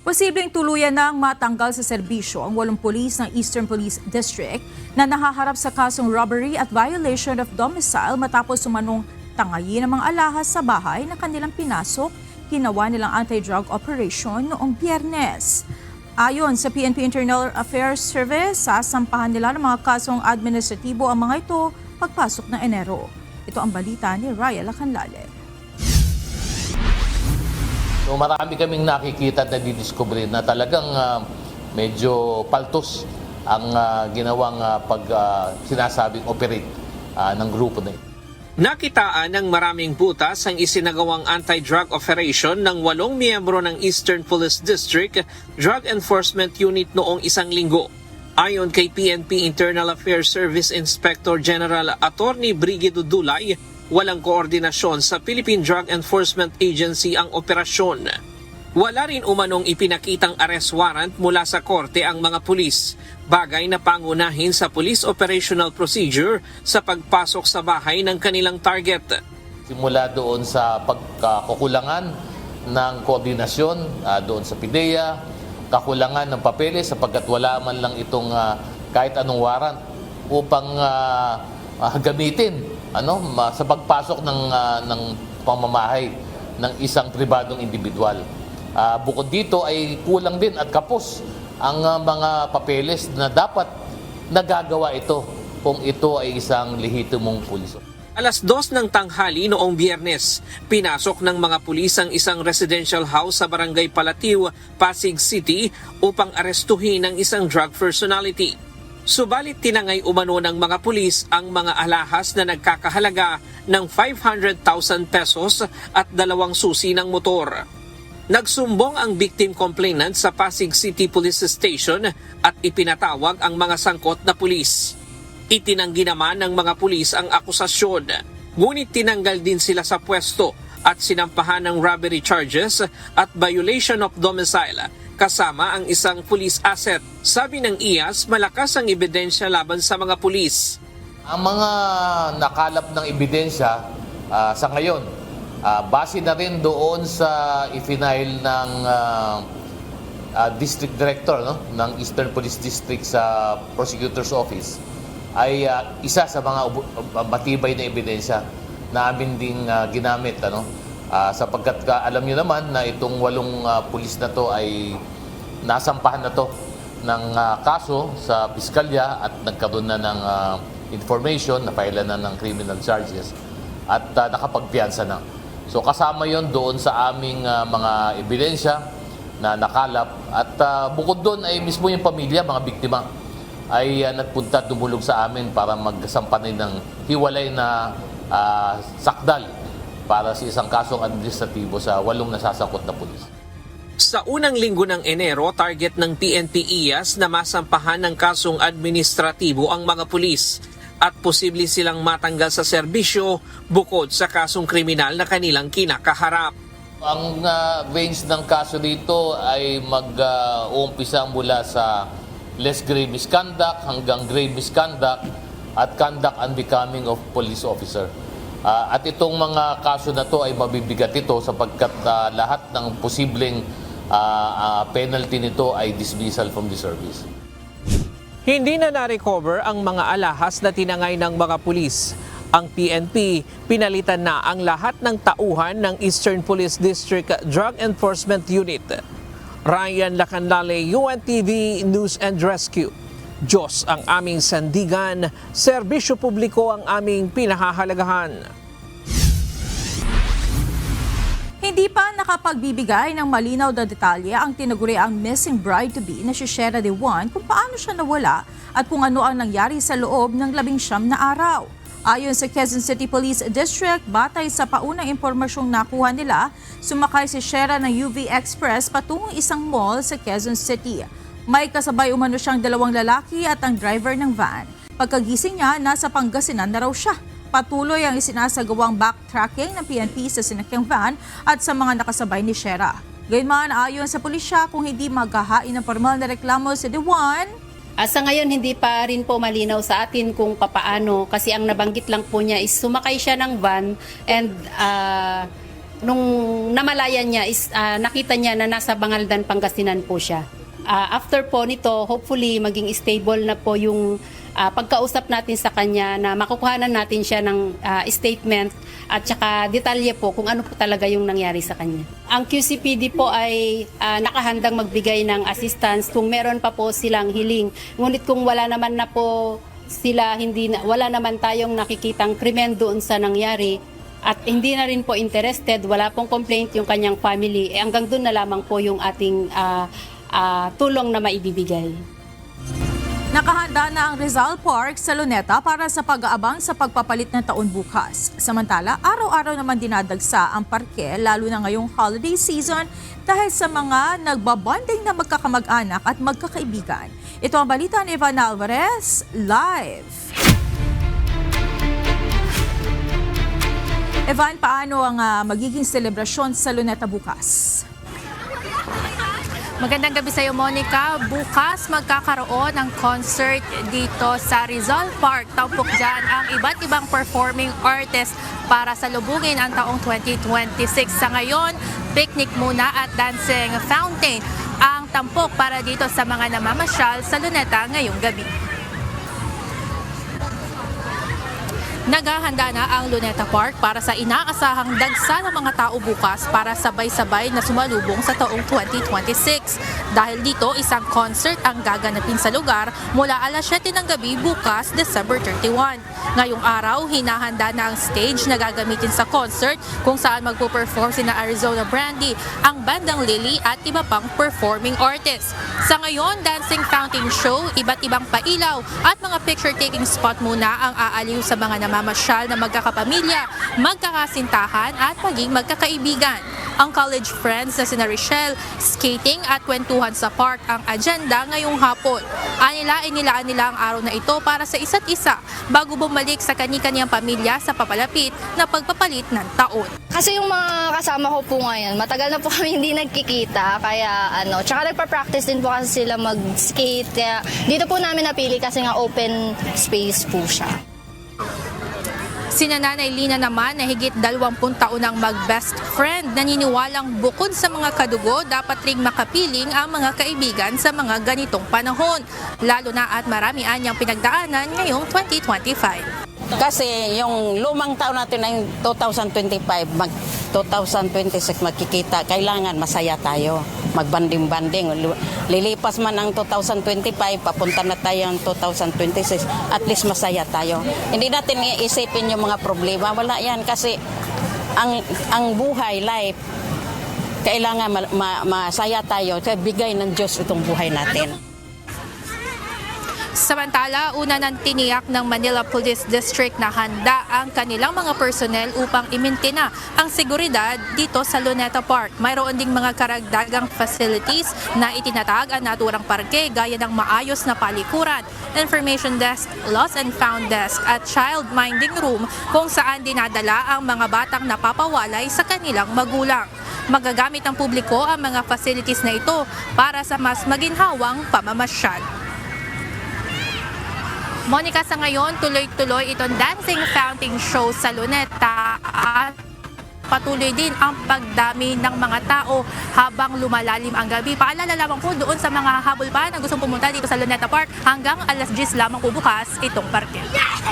Posibleng tuluyan nang matanggal sa serbisyo ang 8 pulis ng Eastern Police District na nahaharap sa kasong robbery at violation of domicile matapos sumanong tangayin ng mga alahas sa bahay na kanilang pinasok, ginawa nilang anti-drug operation noong Biyernes. Ayon sa PNP Internal Affairs Service, sasampahan nila ng mga kasong administratibo ang mga ito pagpasok ng Enero. Ito ang balita ni Raya Lacanlale.
So marami kaming nakikita at nadidiscover na talagang medyo paltos ang ginawang sinasabing operate ng grupo na ito.
Nakitaan ng maraming butas ang isinagawang anti-drug operation ng 8 miyembro ng Eastern Police District Drug Enforcement Unit noong 1 linggo. Ayon kay PNP Internal Affairs Service Inspector General Attorney Brigido Dulay, walang koordinasyon sa Philippine Drug Enforcement Agency ang operasyon. Wala rin umanong ipinakitang arrest warrant mula sa korte ang mga pulis, bagay na pangunahin sa police operational procedure sa pagpasok sa bahay ng kanilang target.
Simula doon sa pagkakukulangan ng koordinasyon doon sa PIDEA, kakulangan ng papeles sapagkat wala man lang itong kahit anong warrant upang gamitin sa pagpasok ng pamamahay ng isang pribadong individual. Bukod dito ay kulang din at kapos ang mga papeles na dapat nagagawa ito kung ito ay isang lehitimong pulis.
Alas 2 ng tanghali noong Biyernes, pinasok ng mga pulis ang isang residential house sa Barangay Palatiw, Pasig City upang arestuhin ang isang drug personality. Subalit tinangay umano ng mga pulis ang mga alahas na nagkakahalaga ng 500,000 pesos at 2 susi ng motor. Nagsumbong ang victim complainant sa Pasig City Police Station at ipinatawag ang mga sangkot na pulis. Itinanggi naman ng mga pulis ang akusasyon. Ngunit tinanggal din sila sa pwesto at sinampahan ng robbery charges at violation of domicile kasama ang isang police asset. Sabi ng IAS, malakas ang ebidensya laban sa mga pulis.
Ang mga nakalap ng ebidensya sa ngayon, base na rin doon sa ifinail ng District Director ng Eastern Police District sa Prosecutor's Office, ay isa sa mga matibay na ebidensya na amin ding ginamit. Sapagkat alam niyo naman na itong 8 pulis na to ay nasampahan na to ng kaso sa piskalya at nagkaroon na ng information, na-file na ng criminal charges at nakapagpiyansa na. So kasama yon doon sa aming mga ebidensya na nakalap at bukod doon ay mismo yung pamilya, mga biktima ay nagpunta at dumulog sa amin para magsampa ng hiwalay na sakdal para sa isang kasong administratibo sa 8 nasasangkot na pulis.
Sa unang linggo ng Enero, target ng PNP IAS na masampahan ng kasong administratibo ang mga pulis at posible silang matanggal sa serbisyo bukod sa kasong kriminal na kanilang kinakaharap.
Ang range ng kaso dito ay mag-uumpisa mula sa less grave misconduct hanggang grave misconduct at conduct unbecoming of police officer. At itong mga kaso na to ay mabibigat ito sapagkat lahat ng posibleng penalty nito ay dismissal from the service.
Hindi na na-recover ang mga alahas na tinangay ng mga pulis. Ang PNP, pinalitan na ang lahat ng tauhan ng Eastern Police District Drug Enforcement Unit. Ryan Lacanlale, UNTV News and Rescue. Diyos ang aming sandigan, serbisyo publiko ang aming pinahahalagahan.
Hindi pa nakapagbibigay ng malinaw na detalye ang tinaguriang missing bride-to-be na si Shera De Juan kung paano siya nawala at kung ano ang nangyari sa loob ng 19 na araw. Ayon sa Quezon City Police District, batay sa paunang impormasyong nakuha nila, sumakay si Shera ng UV Express patungong isang mall sa Quezon City. May kasabay umano siyang 2 lalaki at ang driver ng van. Pagkagising niya, nasa Pangasinan na raw siya. Patuloy ang isinasagawang backtracking ng PNP sa sinakyang van at sa mga nakasabay ni Shera. Gayunman, ayon sa pulisya, kung hindi maghahain ng formal na reklamo si De Juan,
sa ngayon, hindi pa rin po malinaw sa atin kung papaano kasi ang nabanggit lang po niya is sumakay siya ng van and nung namalayan niya is nakita niya na nasa Bangaldan, Pangasinan po siya. After po nito, hopefully maging stable na po yung pagkausap natin sa kanya na makukuhanan natin siya ng statement at saka detalye po kung ano po talaga yung nangyari sa kanya. Ang QCPD po ay nakahandang magbigay ng assistance kung meron pa po silang hiling. Ngunit kung wala naman na po sila, wala naman tayong nakikitang krimen doon sa nangyari at hindi na rin po interested, wala pong complaint yung kanyang family, hanggang doon na lamang po yung ating tulong na maibibigay.
nakahanda na ang Rizal Park sa Luneta para sa pag-aabang sa pagpapalit ng taon bukas. Samantala, araw-araw naman dinadagsa ang parke lalo na ngayong holiday season dahil sa mga nagbabonding na magkakamag-anak at magkakaibigan. Ito ang balita ni Evan Alvarez, live. Evan, paano ang magiging selebrasyon sa Luneta bukas?
Magandang gabi sa iyo, Monica. Bukas magkakaroon ng concert dito sa Rizal Park. Tampok dyan ang iba't ibang performing artist para salubungin ang taong 2026. Sa ngayon, picnic muna at dancing fountain ang tampok para dito sa mga namamasyal sa Luneta ngayong gabi. Naghahanda na ang Luneta Park para sa inaasahang dagsa ng mga tao bukas para sabay-sabay na sumalubong sa taong 2026. Dahil dito, isang concert ang gaganapin sa lugar mula alas 7 ng gabi bukas, December 31. Ngayong araw, hinahanda na ang stage na gagamitin sa concert kung saan magpo-perform sina Arizona Brandy, ang bandang Lily at iba pang performing artists. Sa ngayon, dancing fountain show, iba't ibang pailaw at mga picture-taking spot muna ang aaliw sa mga namamasyal na magkakapamilya, magkakasintahan at maging magkakaibigan.
ang college friends na sina Richelle. Skating at kwentuhan sa park ang agenda ngayong hapon. Inilaan nila ang araw na ito para sa isa't isa bago bumalik sa kani-kaniyang pamilya sa papalapit na pagpapalit ng taon.
Kasi yung mga kasama ko po ngayon, matagal na po kami hindi nagkikita, kaya tsaka nagpa-practice din po kasi sila mag-skate, kaya dito po namin napili kasi nga open space po siya.
Sina Nanay Lina naman na higit 20 taon ang mag-best friend, naniniwalang bukod sa mga kadugo, dapat ring makapiling ang mga kaibigan sa mga ganitong panahon, lalo na at marami anyang pinagdaanan ngayong 2025.
Kasi yung lumang taon natin ay 2025, 2026 magkikita, kailangan masaya tayo, magbanding-banding. Lilipas man ang 2025, papunta na tayo ang 2026, at least masaya tayo. Hindi natin iisipin yung mga problema, wala yan kasi ang buhay, life, kailangan masaya tayo, kaya bigay ng Diyos itong buhay natin.
Samantala, una nang tiniyak ng Manila Police District na handa ang kanilang mga personnel upang imintina ang seguridad dito sa Luneta Park. Mayroon ding mga karagdagang facilities na itinatag ang naturang parke gaya ng maayos na palikuran, information desk, lost and found desk at child minding room kung saan dinadala ang mga batang napapawalay sa kanilang magulang. Magagamit ng publiko ang mga facilities na ito para sa mas maginhawang pamamasyal. Monica, sa ngayon, tuloy-tuloy itong dancing fountain show sa Luneta at patuloy din ang pagdami ng mga tao habang lumalalim ang gabi. Paalala lamang po doon sa mga habol pa na gustong pumunta dito sa Luneta Park, hanggang alas 10 lamang po bukas itong parke.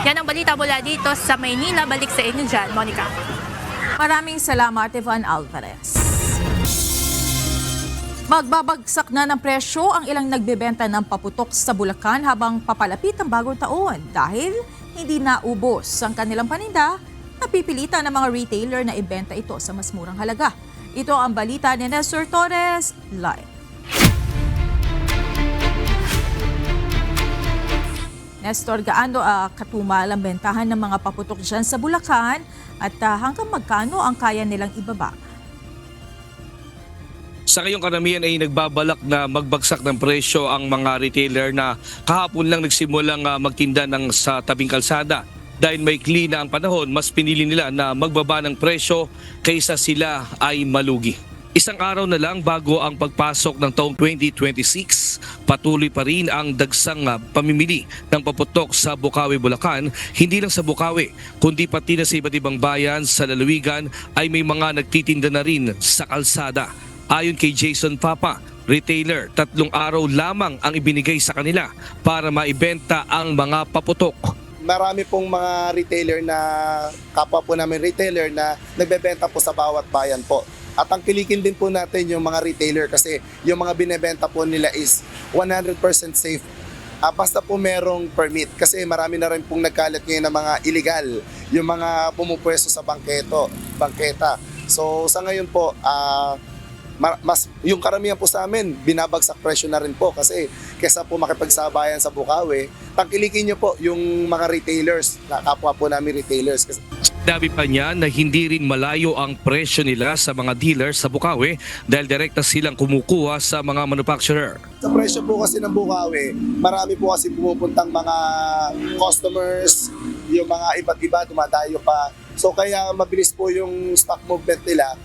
Yan ang balita mula dito sa Maynila. Balik sa inyo dyan, Monica.
Maraming salamat, Yvonne Alvarez. Magbabagsak na ng presyo ang ilang nagbebenta ng paputok sa Bulacan habang papalapit ang bagong taon dahil hindi naubos ang kanilang paninda. Napipilitan ng mga retailer na ibenta ito sa mas murang halaga. Ito ang balita ni Nestor Torres live. Nestor, gaano katumal ang bentahan ng mga paputok dyan sa Bulacan at hanggang magkano ang kaya nilang ibaba?
Sa ngayong karamihan ay nagbabalak na magbagsak ng presyo ang mga retailer na kahapon lang nagsimulang magtinda sa tabing kalsada. Dahil may na ang panahon, mas pinili nila na magbaba ng presyo kaysa sila ay malugi. Isang araw na lang bago ang pagpasok ng taong 2026, patuloy pa rin ang dagsang pamimili ng paputok sa Bukawi, Bulacan. Hindi lang sa Bukawi, kundi pati na sa iba't ibang bayan sa lalawigan ay may mga nagtitinda na rin sa kalsada. Ayon kay Jason Papa, retailer, 3 araw lamang ang ibinigay sa kanila para maibenta ang mga paputok.
Marami pong mga retailer na kapwa po namin retailer na nagbebenta po sa bawat bayan po. At ang kilikin din po natin yung mga retailer kasi yung mga binebenta po nila is 100% safe. Basta po merong permit kasi marami na rin pong nagkalat ngayon ng mga illegal, yung mga pumupwesto sa bangketa. So sa ngayon po, yung karamihan po sa amin, binabagsak presyo na rin po kasi kesa po makipagsabayan sa Bukawi, tangkilikin nyo po yung mga retailers, na kapwa po namin retailers.
Dabi pa niya na hindi rin malayo ang presyo nila sa mga dealers sa Bukawi dahil direkta silang kumukuha sa mga manufacturer.
Sa presyo po kasi ng Bukawi, marami po kasi pumupuntang mga customers, yung mga iba't iba, dumadayo pa. So kaya mabilis po yung stock movement nila.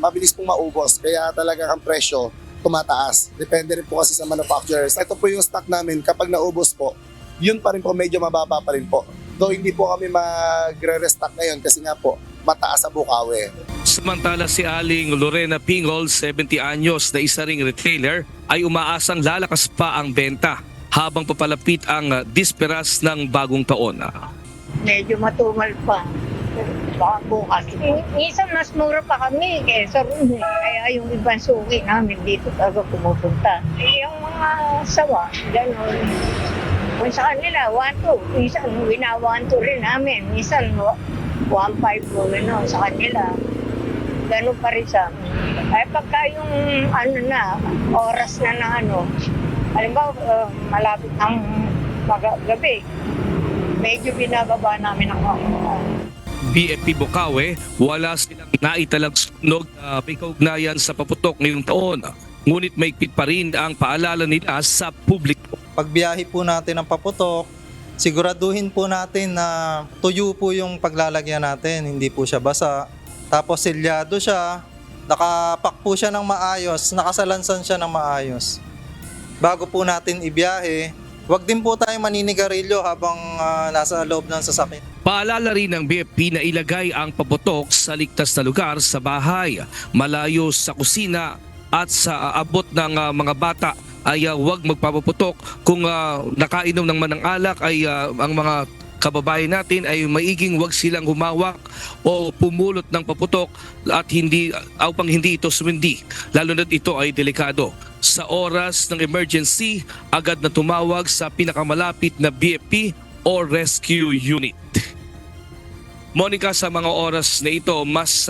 Mabilis pong maubos, kaya talaga ang presyo tumataas. Depende rin po kasi sa manufacturers. Ito po yung stock namin, kapag naubos po, yun pa rin po, medyo mababa pa rin po. Though hindi po kami magre-restock ngayon kasi nga po, mataas sa Bukawi.
Samantala si Aling Lorena Pingol, 70 anyos na isa ring retailer, ay umaasang lalakas pa ang benta habang papalapit ang disperas ng bagong taon.
Medyo matumal pa. Baka bukas. Minsan mas mura pa kami kaysa rin. Kaya yung ibang suki namin dito talaga pumupunta. Yung mga sawa, gano'n. Kung sa kanila, 1-2. Minsan, 1-2 rin namin. Minsan, 1-5 po gano'n sa kanila. Gano'n pa rin sa amin. Ay pagka yung oras na halimbawa, malapit ang gabi, medyo binababa namin ang
BFP Bukawi, wala silang naitalang sunog na may kaugnayan sa paputok ngayong taon. Ngunit may pa rin ang paalala nila sa publiko.
Pagbiyahe po natin ng paputok, siguraduhin po natin na tuyo po yung paglalagyan natin, hindi po siya basa. Tapos selyado siya, nakapak po siya ng maayos, nakasalansan siya ng maayos. Bago po natin ibiyahe, huwag din po tayo maninigarilyo habang nasa loob ng sasakyan.
Paalala rin ng BFP na ilagay ang paputok sa ligtas na lugar sa bahay, malayo sa kusina at sa abot ng mga bata ay huwag magpapaputok. Kung nakainom ng manang alak ay ang mga kababayan natin ay maiging wag silang humawak o pumulot ng paputok at upang hindi ito sumindi, lalo na ito ay delikado. Sa oras ng emergency, agad na tumawag sa pinakamalapit na BFP o rescue unit. Monica, sa mga oras na ito, mas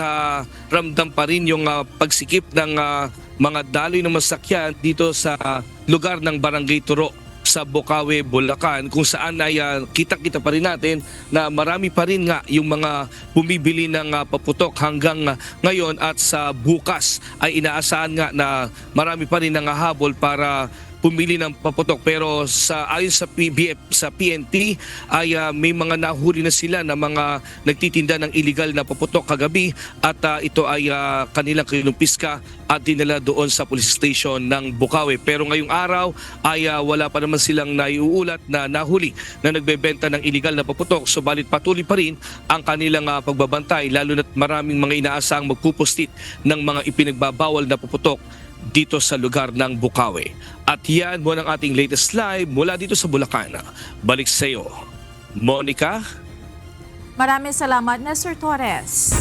ramdam pa rin yung pagsikip ng mga daloy ng masakyan dito sa lugar ng Barangay Turo sa Bukawi, Bulacan, kung saan ay kita-kita pa rin natin na marami pa rin nga yung mga bumibili ng paputok hanggang ngayon, at sa bukas ay inaasahan nga na marami pa rin habol para pumili ng paputok. Pero ayon sa PNP ay may mga nahuli na sila na mga nagtitinda ng illegal na paputok kagabi, at ito ay kanilang kinumpiska at dinala doon sa police station ng Bukawi. Pero ngayong araw ay wala pa naman silang naiuulat na nahuli na nagbebenta ng illegal na paputok. Subalit patuloy pa rin ang kanilang pagbabantay, lalo na't maraming mga inaasahang magpupustit ng mga ipinagbabawal na paputok dito sa lugar ng Bukawi. At yan muna ang ating latest live mula dito sa Bulacan. Balik sa iyo, Monica.
Maraming salamat, Nestor Torres.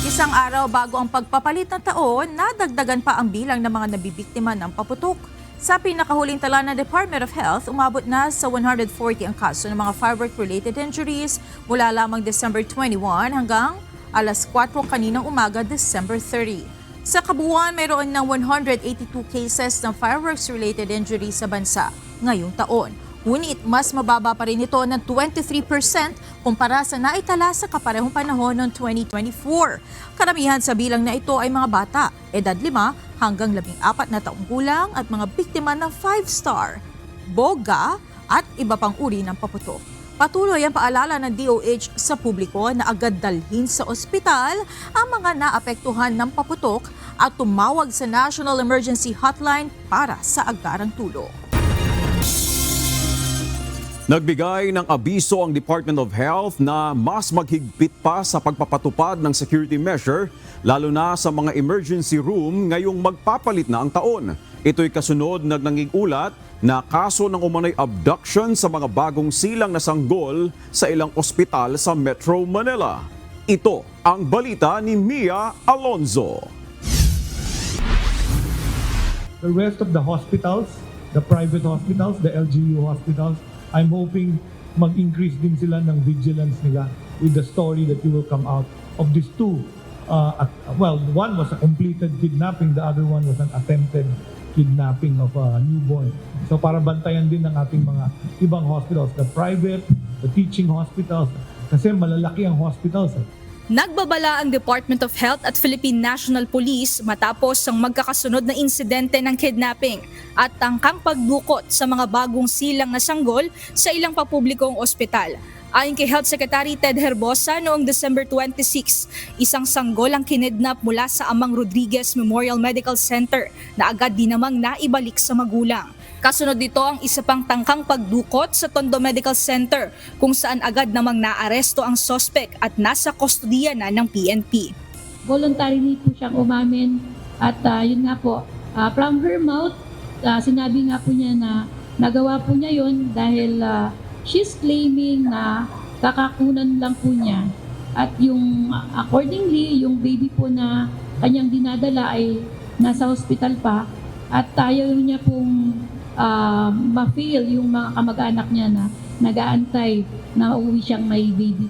Isang araw bago ang pagpapalit ng taon, nadagdagan pa ang bilang ng mga nabibiktima ng paputok. Sa pinakahuling tala ng Department of Health, umabot na sa 140 ang kaso ng mga firework-related injuries mula lamang December 21 hanggang alas 4 kaninang umaga, December 30. Sa kabuuan, mayroon ng 182 cases ng fireworks-related injuries sa bansa ngayong taon. Ngunit mas mababa pa rin ito ng 23% kumpara sa naitala sa kaparehong panahon noong 2024. Karamihan sa bilang na ito ay mga bata, edad 5 hanggang 14 na taong gulang at mga biktima ng 5-star, boga at iba pang uri ng paputok. Patuloy ang paalala ng DOH sa publiko na agad dalhin sa ospital ang mga naapektuhan ng paputok at tumawag sa National Emergency Hotline para sa agarang tulong.
Nagbigay ng abiso ang Department of Health na mas maghigpit pa sa pagpapatupad ng security measure, lalo na sa mga emergency room ngayong magpapalit na ang taon. Ito'y kasunod ng nanging-ulat na kaso ng umano'y abduction sa mga bagong silang na sanggol sa ilang ospital sa Metro Manila. Ito ang balita ni Mia Alonzo.
The rest of the hospitals, the private hospitals, the LGU hospitals, I'm hoping mag-increase din sila ng vigilance nila with the story that you will come out of these two. One was a completed kidnapping, the other one was an attempted kidnapping of a newborn. So para bantayan din ng ating mga ibang hospitals, the private, the teaching hospitals, kasi malalaki ang hospitals.
Nagbabala ang Department of Health at Philippine National Police matapos ang magkakasunod na insidente ng kidnapping at tangkang pagdukot sa mga bagong silang na sanggol sa ilang papublikong ospital. Ayon kay Health Secretary Ted Herbosa, noong December 26, isang sanggol ang kinidnap mula sa Amang Rodriguez Memorial Medical Center na agad din namang naibalik sa magulang. Kasunod dito ang isa pang tangkang pagdukot sa Tondo Medical Center kung saan agad namang naaresto ang sospek at nasa kustodiya na ng PNP.
Voluntarily po siyang umamin at yun nga po, from her mouth, sinabi nga po niya na nagawa po niya yun dahil she's claiming na kakakunan lang po niya at yung accordingly yung baby po na kanyang dinadala ay nasa hospital pa at ayaw niya pong ma-feel yung mga kamag-anak niya na nag-aantay na uuwi siyang may baby.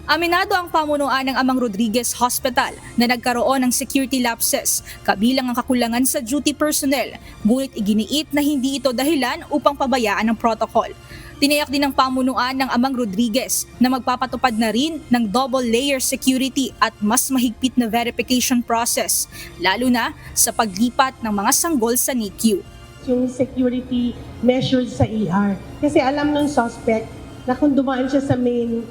Aminado ang pamunuan ng Amang Rodriguez Hospital na nagkaroon ng security lapses, kabilang ang kakulangan sa duty personnel, ngunit iginiit na hindi ito dahilan upang pabayaan ang protocol. Tiniyak din ng pamunuan ng Amang Rodriguez na magpapatupad na rin ng double layer security at mas mahigpit na verification process, lalo na sa paglipat ng mga sanggol sa NICU.
Yung security measures sa ER. Kasi alam ng suspect na kung dumaan siya sa main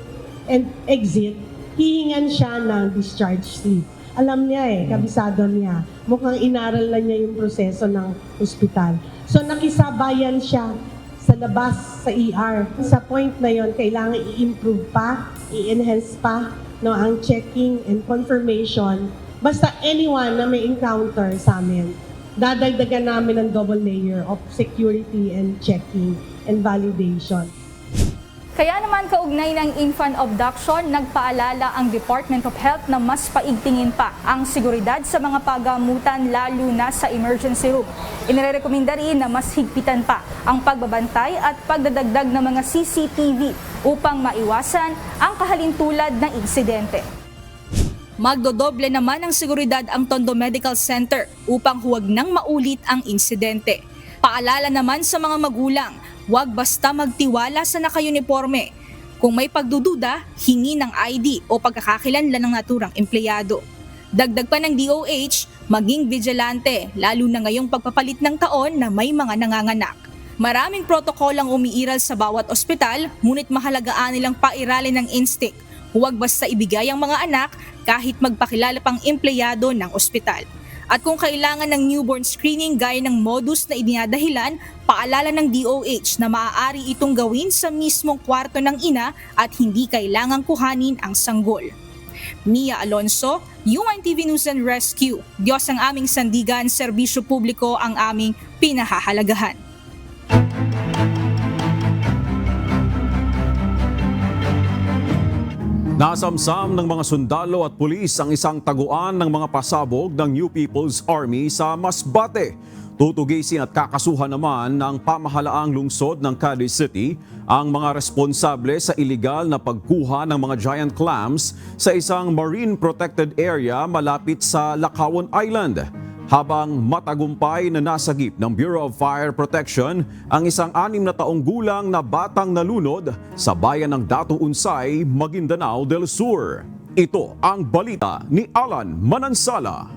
and exit, hihingan siya ng discharge slip. Alam niya kabisado niya. Mukhang inaral na niya yung proseso ng ospital. So nakisabayan siya sa labas sa ER. Sa point na yon, kailangan i-improve pa, i-enhance pa ang checking and confirmation. Basta anyone na may encounter sa amin, dadagdagan namin ng double layer of security and checking and validation.
Kaya naman kaugnay ng infant abduction, nagpaalala ang Department of Health na mas paigtingin pa ang seguridad sa mga pagamutan lalo na sa emergency room. Inirekomenda rin na mas higpitan pa ang pagbabantay at pagdadagdag ng mga CCTV upang maiwasan ang kahalintulad ng insidente. Magdodoble naman ang seguridad ang Tondo Medical Center upang huwag nang maulit ang insidente. Paalala naman sa mga magulang, huwag basta magtiwala sa naka-uniforme. Kung may pagdududa, hingi ng ID o pagkakakilanlan ng naturang empleyado. Dagdag pa ng DOH, maging vigilante, lalo na ngayong pagpapalit ng taon na may mga nanganganak. Maraming protokol ang umiiral sa bawat ospital, ngunit mahalagaan nilang pairalin ng instinct. Huwag basta ibigay ang mga anak kahit magpakilala pang empleyado ng ospital. At kung kailangan ng newborn screening gaya ng modus na idinadahilan, paalala ng DOH na maaari itong gawin sa mismong kwarto ng ina at hindi kailangang kuhanin ang sanggol. Mia Alonso, UNTV News and Rescue. Diyos ang aming sandigan, serbisyo publiko ang aming pinahahalagahan.
Nasamsam ng mga sundalo at pulis ang isang taguan ng mga pasabog ng New People's Army sa Masbate. Tutugisin at kakasuhan naman ng pamahalaang lungsod ng Cadiz City ang mga responsable sa iligal na pagkuha ng mga giant clams sa isang marine protected area malapit sa Lakawan Island. Habang matagumpay na nasagip ng Bureau of Fire Protection ang isang 6 na taong gulang na batang nalunod sa bayan ng Datu Unsay, Maguindanao del Sur. Ito ang balita ni Alan Manansala.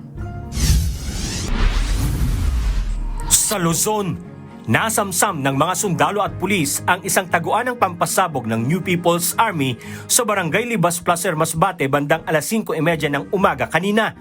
Sa Luzon, nasamsam ng mga sundalo at pulis ang isang taguan ng pampasabog ng New People's Army sa Barangay Libas Placer, Masbate bandang alas 5:30 ng umaga kanina.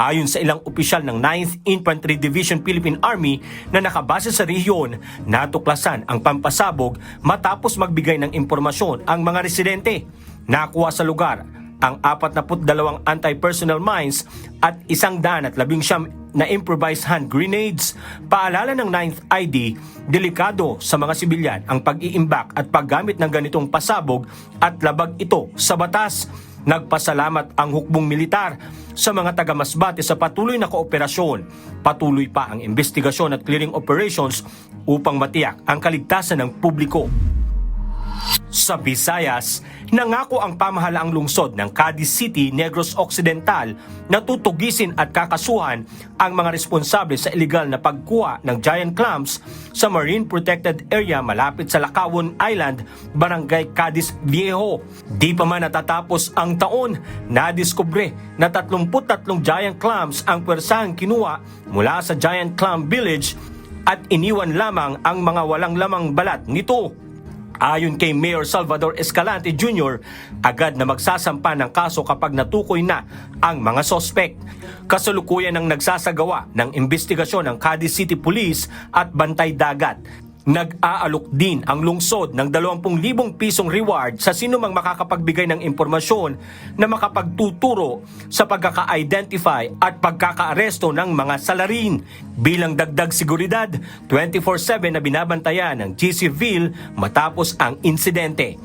Ayon sa ilang opisyal ng 9th Infantry Division Philippine Army na nakabase sa rehiyon, natuklasan ang pampasabog matapos magbigay ng impormasyon ang mga residente. Nakuha sa lugar ang 42 anti-personnel mines at 119 na improvised hand grenades. Paalala ng 9th ID, delikado sa mga sibilyan ang pag-iimbak at paggamit ng ganitong pasabog at labag ito sa batas. Nagpasalamat ang hukbong militar sa mga taga-Masbate sa patuloy na kooperasyon. Patuloy pa ang investigasyon at clearing operations upang matiyak ang kaligtasan ng publiko. Sa Visayas, nangako ang pamahalaang lungsod ng Cadiz City, Negros Occidental na tutugisin at kakasuhan ang mga responsable sa iligal na pagkuha ng giant clams sa marine protected area malapit sa Lakawan Island, Barangay Cadiz Viejo. Di pa man natatapos ang taon, nadiskubre na 33 giant clams ang pwersahang kinuha mula sa Giant Clam Village at iniwan lamang ang mga walang lamang balat nito. Ayon kay Mayor Salvador Escalante Jr., agad na magsasampa ng kaso kapag natukoy na ang mga sospek. Kasalukuyan ang nagsasagawa ng investigasyon ng Cadiz City Police at Bantay Dagat. Nag-aalok din ang lungsod ng 20,000 pisong reward sa sinumang makakapagbigay ng impormasyon na makapagtuturo sa pagkaka-identify at pagkaka-aresto ng mga salarin. Bilang dagdag seguridad, 24/7 na binabantayan ng GCville matapos ang insidente.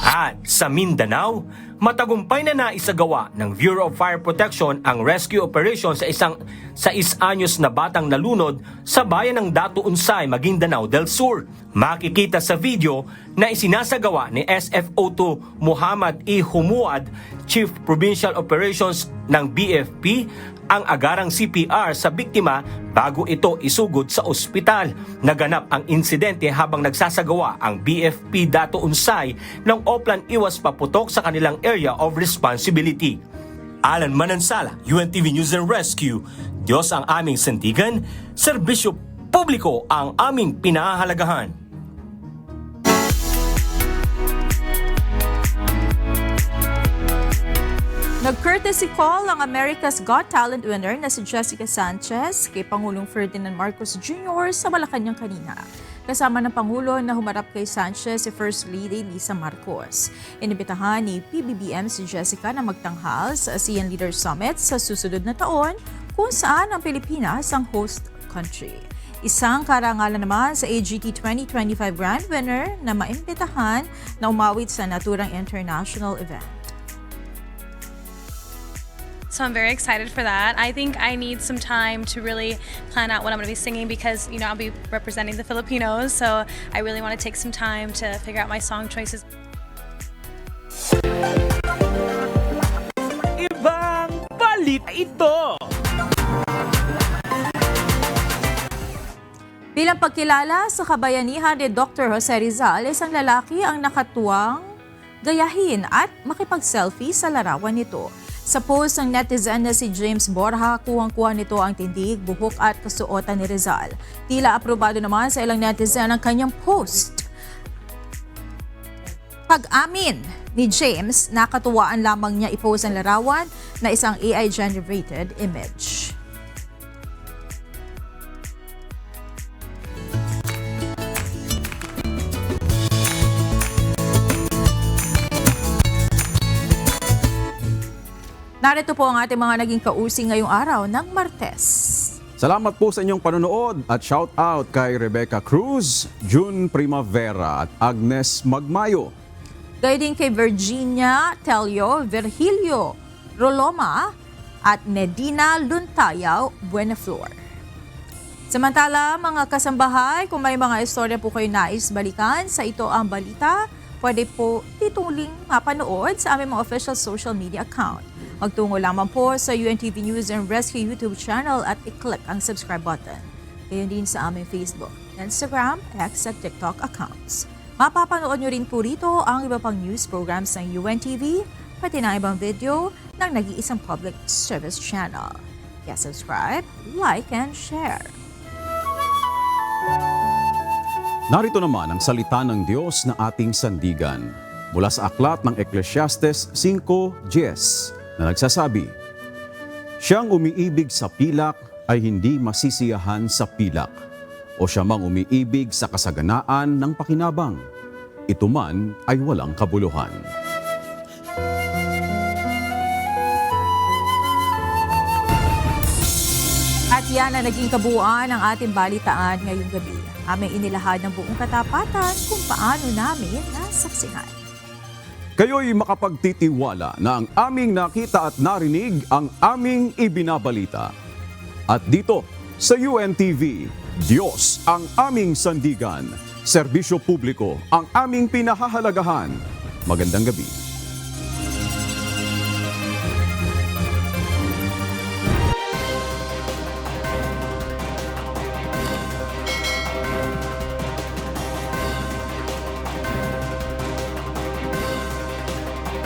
At sa Mindanao, Matagumpay na naisagawa ng Bureau of Fire Protection ang rescue operation sa isang 6 anyos na batang nalunod sa bayan ng Datu Unsay, Maguindanao del Sur. Makikita sa video na isinasagawa ni SFO2 Muhammad E. Humuad, Chief Provincial Operations ng BFP, ang agarang CPR sa biktima bago ito isugod sa ospital. Naganap ang insidente habang nagsasagawa ang BFP Datu Unsay ng Oplan Iwas Paputok sa kanilang area of responsibility. Alan Manansala, UNTV News and Rescue. Diyos ang aming sandigan, serbisyo publiko ang aming pinahahalagahan.
Nag-courtesy call ang America's Got Talent winner na si Jessica Sanchez kay Pangulong Ferdinand Marcos Jr. sa Malacanang kanina. Kasama ng Pangulo na humarap kay Sanchez si First Lady Lisa Marcos. Inibitahan ni PBBM si Jessica na magtanghal sa ASEAN Leaders Summit sa susunod na taon kung saan ang Pilipinas ang host country. Isang karangalan naman sa AGT 2025 Grand Winner na maimbitahan na umawit sa naturang international event.
So I'm very excited for that. I think I need some time to really plan out what I'm going to be singing because, you know, I'll be representing the Filipinos. So I really want to take some time to figure out my song choices.
Ibang balita ito!
Bilang pagkilala sa kabayanihan ni Dr. Jose Rizal, isang lalaki ang nakatuwang gayahin at makipag-selfie sa larawan nito. Sa post ng netizen na si James Borja, kuwang-kuha nito ang tindig, buhok at kasuotan ni Rizal. Tila aprobado naman sa ilang netizen ang kanyang post. Pag-amin ni James, nakatuwaan lamang niya i-post ang larawan na isang AI-generated image. Narito po ang ating mga naging kausing ngayong araw ng Martes.
Salamat po sa inyong panonood at shout out kay Rebecca Cruz, June Primavera at Agnes Magmayo.
Gaya din kay Virginia Telio Virgilio Roloma at Nedina Luntayaw Buenaflor. Samantala, mga kasambahay, kung may mga istorya po kayo nais balikan sa Ito Ang Balita, pwede po tituling mapanood sa aming mga official social media account. Magtungo lamang po sa UNTV News and Rescue YouTube channel at i-click ang subscribe button. Gayon din sa aming Facebook, Instagram, X at TikTok accounts. Mapapanood nyo rin po rito ang iba pang news programs ng UNTV, pati na ibang video ng nag-iisang public service channel. Kaya subscribe, like, and share.
Narito naman ang salita ng Diyos na ating sandigan mula sa aklat ng Ecclesiastes 5:10 na nagsasabi, "Siyang umiibig sa pilak ay hindi masisiyahan sa pilak, o siya mang umiibig sa kasaganaan ng pakinabang, ito man ay walang kabuluhan."
At yan ang naging kabuuan ng ating balitaan ngayong gabi. Aming inilahad ng buong katapatan kung paano namin nasaksihan.
Kayo'y makapagtitiwala na ang aming nakita at narinig ang aming ibinabalita. At dito sa UNTV, Diyos ang aming sandigan, serbisyo publiko ang aming pinahahalagahan. Magandang gabi.